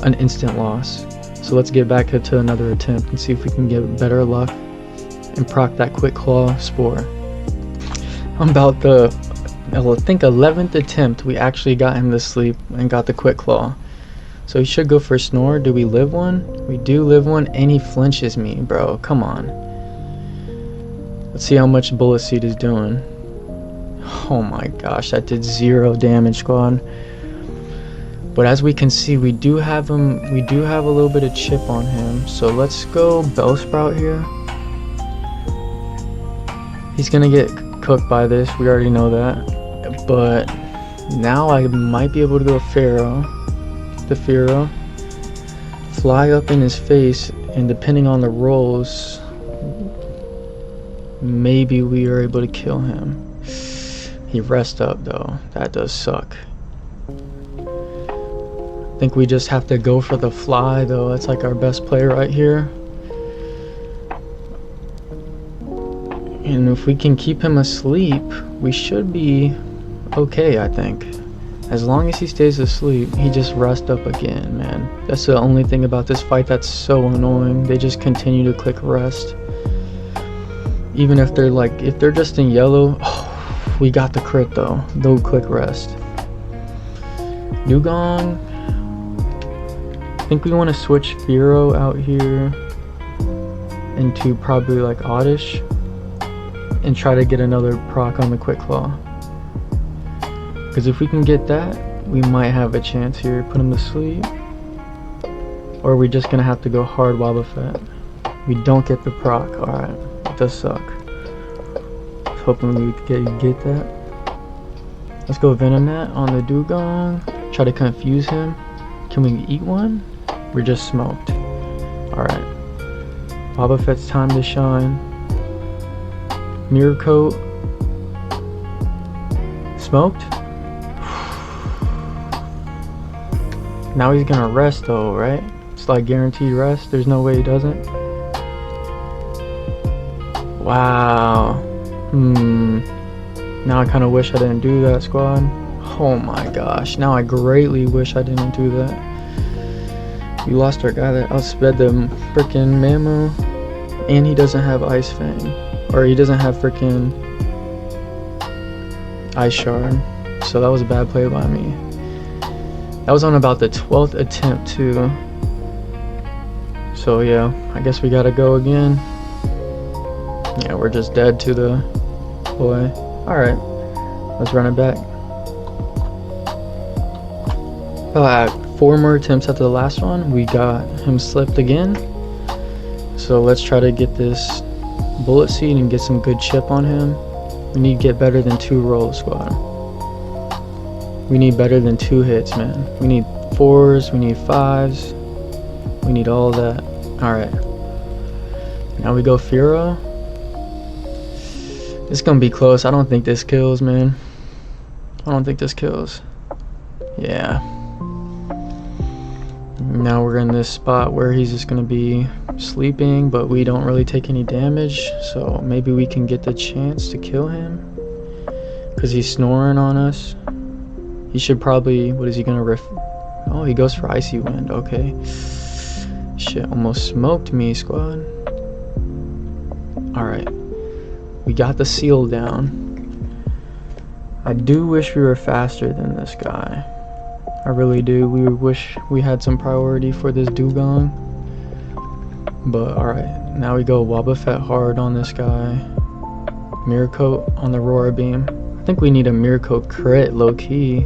Speaker 1: an instant loss. So let's get back to another attempt and see if we can get better luck and proc that Quick Claw Spore. I'm about the, I think 11th attempt, we actually got him to sleep and got the Quick Claw. So he should go for Snore. Do we live one? We do live one, and he flinches me, bro. Come on. Let's see how much Bullet Seed is doing. Oh my gosh, that did 0 damage, squad. But as we can see, we do have a little bit of chip on him. So let's go Bellsprout here. He's gonna get cooked by this, we already know that. But now I might be able to go Pharaoh. The Pharaoh. Fly up in his face, and depending on the rolls, maybe we are able to kill him. He rests up though. That does suck. I think we just have to go for the fly though. That's like our best play right here. And if we can keep him asleep, we should be okay, I think. As long as he stays asleep, he just rests up again, man. That's the only thing about this fight that's so annoying. They just continue to click rest. Even if they're like, if they're just in yellow, oh, we got the crit though. They'll click rest. Dugong. I think we want to switch Firo out here into probably like Oddish and try to get another proc on the Quick Claw. Because if we can get that, we might have a chance here. Put him to sleep. Or are we just going to have to go hard Wobbuffet? We don't get the proc. Alright, it does suck. I was hoping we could get that. Let's go Venonat on the Dugong. Try to confuse him. Can we eat one? We're just smoked. Alright. Wobbuffet's time to shine. Mirror Coat. Smoked? Now he's gonna rest though, right? It's like guaranteed rest. There's no way he doesn't. Wow. Now I kind of wish I didn't do that, squad. Oh my gosh. Now I greatly wish I didn't do that. We lost our guy that outsped the freaking Mammo. And he doesn't have Ice Fang. Or he doesn't have freaking Ice Shard. So that was a bad play by me. That was on about the 12th attempt too. So yeah, I guess we gotta go again. Yeah, we're just dead to the boy. Alright, let's run it back. At 4 more attempts after the last one, we got him slipped again. So let's try to get this bullet seed and get some good chip on him. We need to get better than 2 rolls, squad. We need better than 2 hits, man. We need 4s, we need 5s. We need all that. Alright. Now we go Firo. It's gonna be close. I don't think this kills, man. I don't think this kills. Yeah. Now we're in this spot where he's just gonna be sleeping, but we don't really take any damage. So maybe we can get the chance to kill him. Because he's snoring on us. He should probably, what is he gonna riff? Oh, he goes for Icy Wind, okay. Shit, almost smoked me, squad. Alright. We got the seal down. I do wish we were faster than this guy. I really do. We wish we had some priority for this Dugong. But alright, now we go Wobbuffet hard on this guy. Mirror Coat on the Roar Beam. I think we need a Mirror Coat crit, low-key.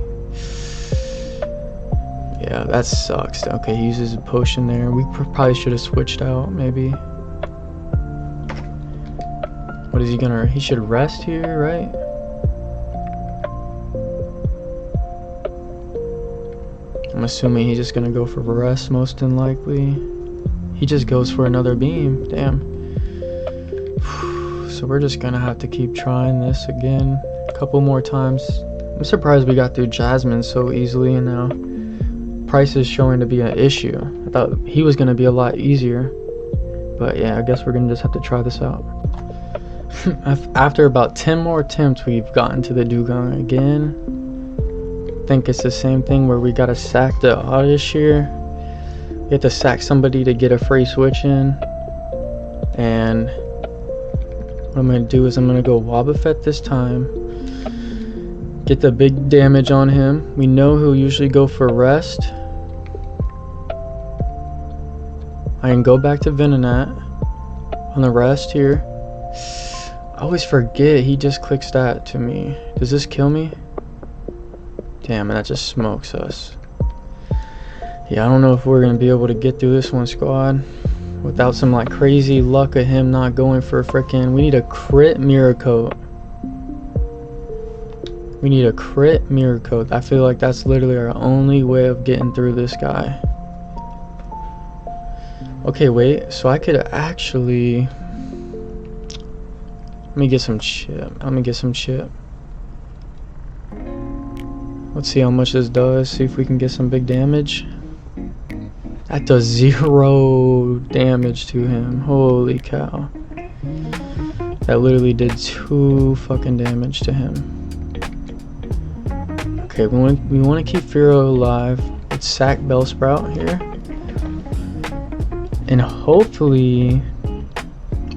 Speaker 1: Yeah, that sucks. Okay, he uses a potion there. We probably should have switched out, maybe. What is he gonna... He should rest here, right? I'm assuming he's just gonna go for rest, most than likely. He just goes for another beam. Damn. So we're just gonna have to keep trying this again a couple more times. I'm surprised we got through Jasmine so easily, and now price is showing to be an issue. I thought he was gonna be a lot easier, but yeah, I guess we're gonna just have to try this out. After about 10 more attempts, we've gotten to the Dugong again. I think it's the same thing where we gotta sack the Oddish here. We have to sack somebody to get a free switch in. And what I'm gonna do is I'm gonna go Wobbuffet this time. Get the big damage on him. We know he'll usually go for rest. I can go back to Venonat on the rest here. I always forget he just clicks that to me. Does this kill me? Damn, that just smokes us. Yeah, I don't know if we're gonna be able to get through this one, squad, without some like crazy luck of him not going for a frickin'. We need a crit Mirror Coat. We need a crit mirror coat. I feel like that's literally our only way of getting through this guy. Okay, wait, so I could actually... Let me get some chip. I'm gonna get some chip. Let's see how much this does. See if we can get some big damage. That does 0 damage to him. Holy cow. That literally did 2 fucking damage to him. Okay, we want to keep Firo alive. Let's sack Bellsprout here. And hopefully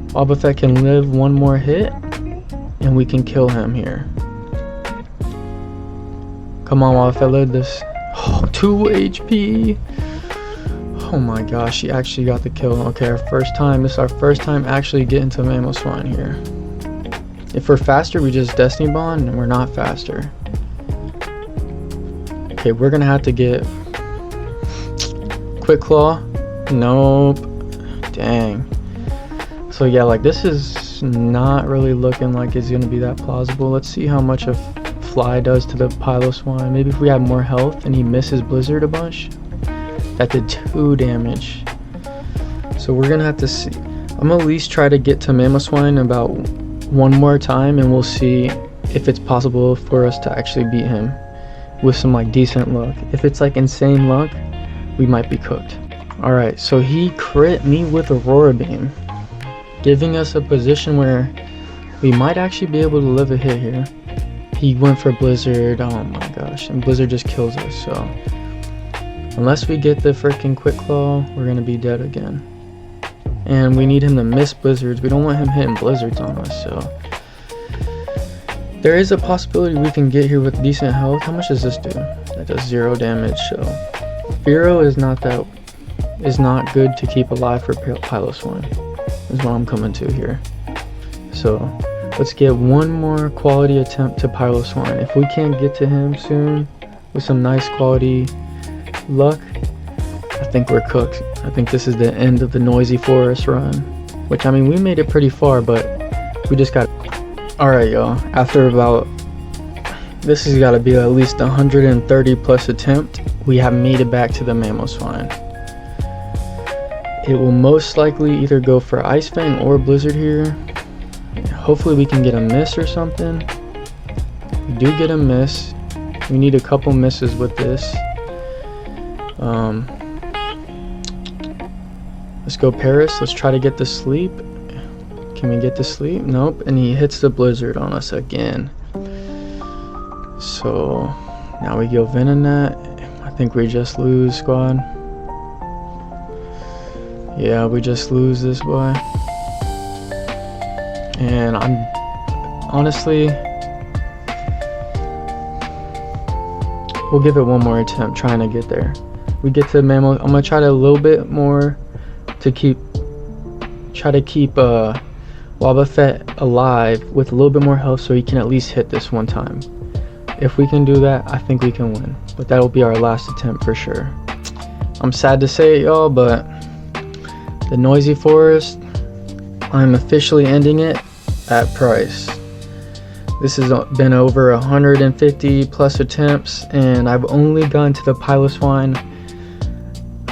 Speaker 1: Boba Fett can live one more hit and we can kill him here. Come on, Boba Fett, live this. Oh, 2 HP. Oh my gosh, he actually got the kill. Okay, our first time. This is our first time actually getting to Mamoswine here. If we're faster, we just Destiny Bond, and we're not faster. Okay, we're gonna have to get Quick Claw. Nope. Dang. So yeah, like this is not really looking like it's gonna be that plausible. Let's see how much a Fly does to the Piloswine. Maybe if we have more health and he misses Blizzard a bunch. That did 2 damage. So we're gonna have to see. I'm gonna at least try to get to Mamoswine about 1 more time, and we'll see if it's possible for us to actually beat him with some like decent luck. If it's like insane luck, we might be cooked. Alright, so he crit me with Aurora Beam, giving us a position where we might actually be able to live a hit here. He went for Blizzard. Oh my gosh, and Blizzard just kills us. So unless we get the freaking Quick Claw, we're gonna be dead again. And we need him to miss Blizzards. We don't want him hitting Blizzards on us, so there is a possibility we can get here with decent health. How much does this do? That does 0 damage, so Firo is not good to keep alive for Piloswine, is what I'm coming to here. So let's get 1 more quality attempt to Piloswine. If we can't get to him soon with some nice quality luck, I think we're cooked. I think this is the end of the Noisy Forest run, which I mean we made it pretty far, but we just got. Alright y'all, after about, this has got to be at least 130 plus attempt, we have made it back to the Mamoswine. It will most likely either go for Ice Fang or Blizzard here. Hopefully we can get a miss or something. We do get a miss. We need a couple misses with this. Let's go Paris. Let's try to get the sleep. Can we get the sleep? Nope. And he hits the Blizzard on us again. So now we go Venonat. I think we just lose, squad. Yeah, we just lose this boy. And I'm honestly, we'll give it 1 more attempt trying to get there. We get to Mamo. I'm gonna try to a little bit more to try to keep Boba Fett alive with a little bit more health so he can at least hit this 1 time. If we can do that, I think we can win. But that'll be our last attempt for sure. I'm sad to say it, y'all, but the Noisy Forest, I'm officially ending it at price. This has been over 150 plus attempts, and I've only gone to the Piloswine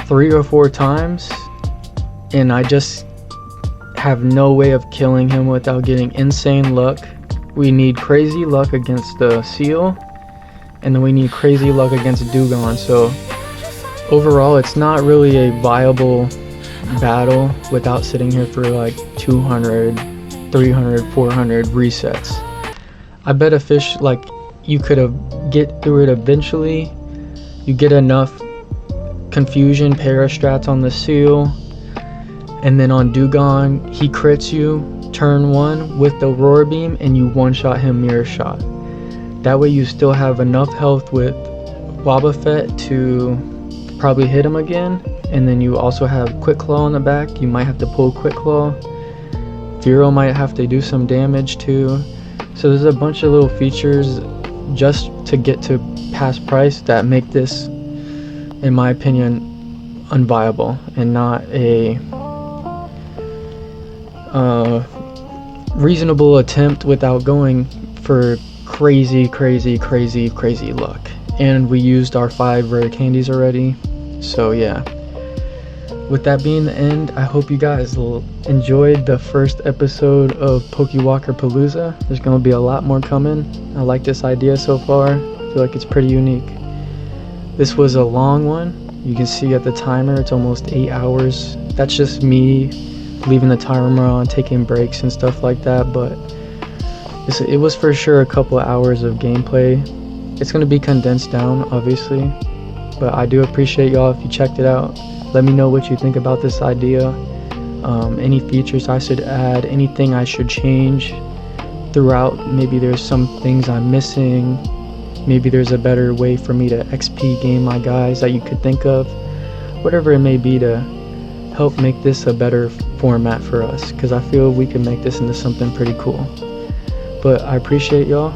Speaker 1: 3 or 4 times, and I just have no way of killing him without getting insane luck. We need crazy luck against the Seal, and then we need crazy luck against Dugon. So overall, it's not really a viable battle without sitting here for like 200, 300, 400 resets. I bet a fish, like, you could have get through it eventually. You get enough confusion parastrats on the Seal, and then on Dugon he crits you turn 1 with the Roar Beam and you 1-shot him mirror shot. That way you still have enough health with Boba Fett to probably hit him again, and then you also have Quick Claw on the back. You might have to pull Quick Claw. Firo might have to do some damage too. So there's a bunch of little features just to get to past price that make this, in my opinion, unviable and not a reasonable attempt without going for crazy luck. And we used our 5 rare candies already. So yeah. With that being the end, I hope you guys enjoyed the first episode of Pokewalker Palooza. There's going to be a lot more coming. I like this idea so far. I feel like it's pretty unique. This was a long one. You can see at the timer it's almost 8 hours. That's just me leaving the timer on, taking breaks and stuff like that, but it was for sure a couple hours of gameplay. It's going to be condensed down, obviously, but I do appreciate y'all if you checked it out. Let me know what you think about this idea, any features I should add, anything I should change throughout. Maybe there's some things I'm missing, maybe there's a better way for me to XP game my guys that you could think of, whatever it may be, to help make this a better format for us, because I feel we can make this into something pretty cool. But I appreciate y'all.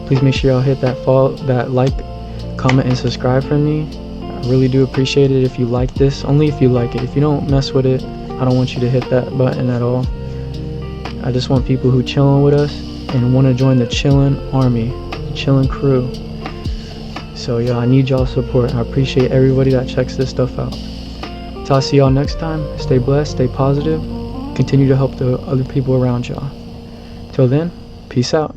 Speaker 1: Please make sure y'all hit that like, comment, and subscribe for me. I really do appreciate it if you like this, only if you like it. If you don't mess with it, I don't want you to hit that button at all. I just want people who chilling with us and want to join the chilling army, the chilling crew. So yeah, I need y'all's support. I appreciate everybody that checks this stuff out. Till I see y'all next time, stay blessed, stay positive, continue to help the other people around y'all. Till then, peace out.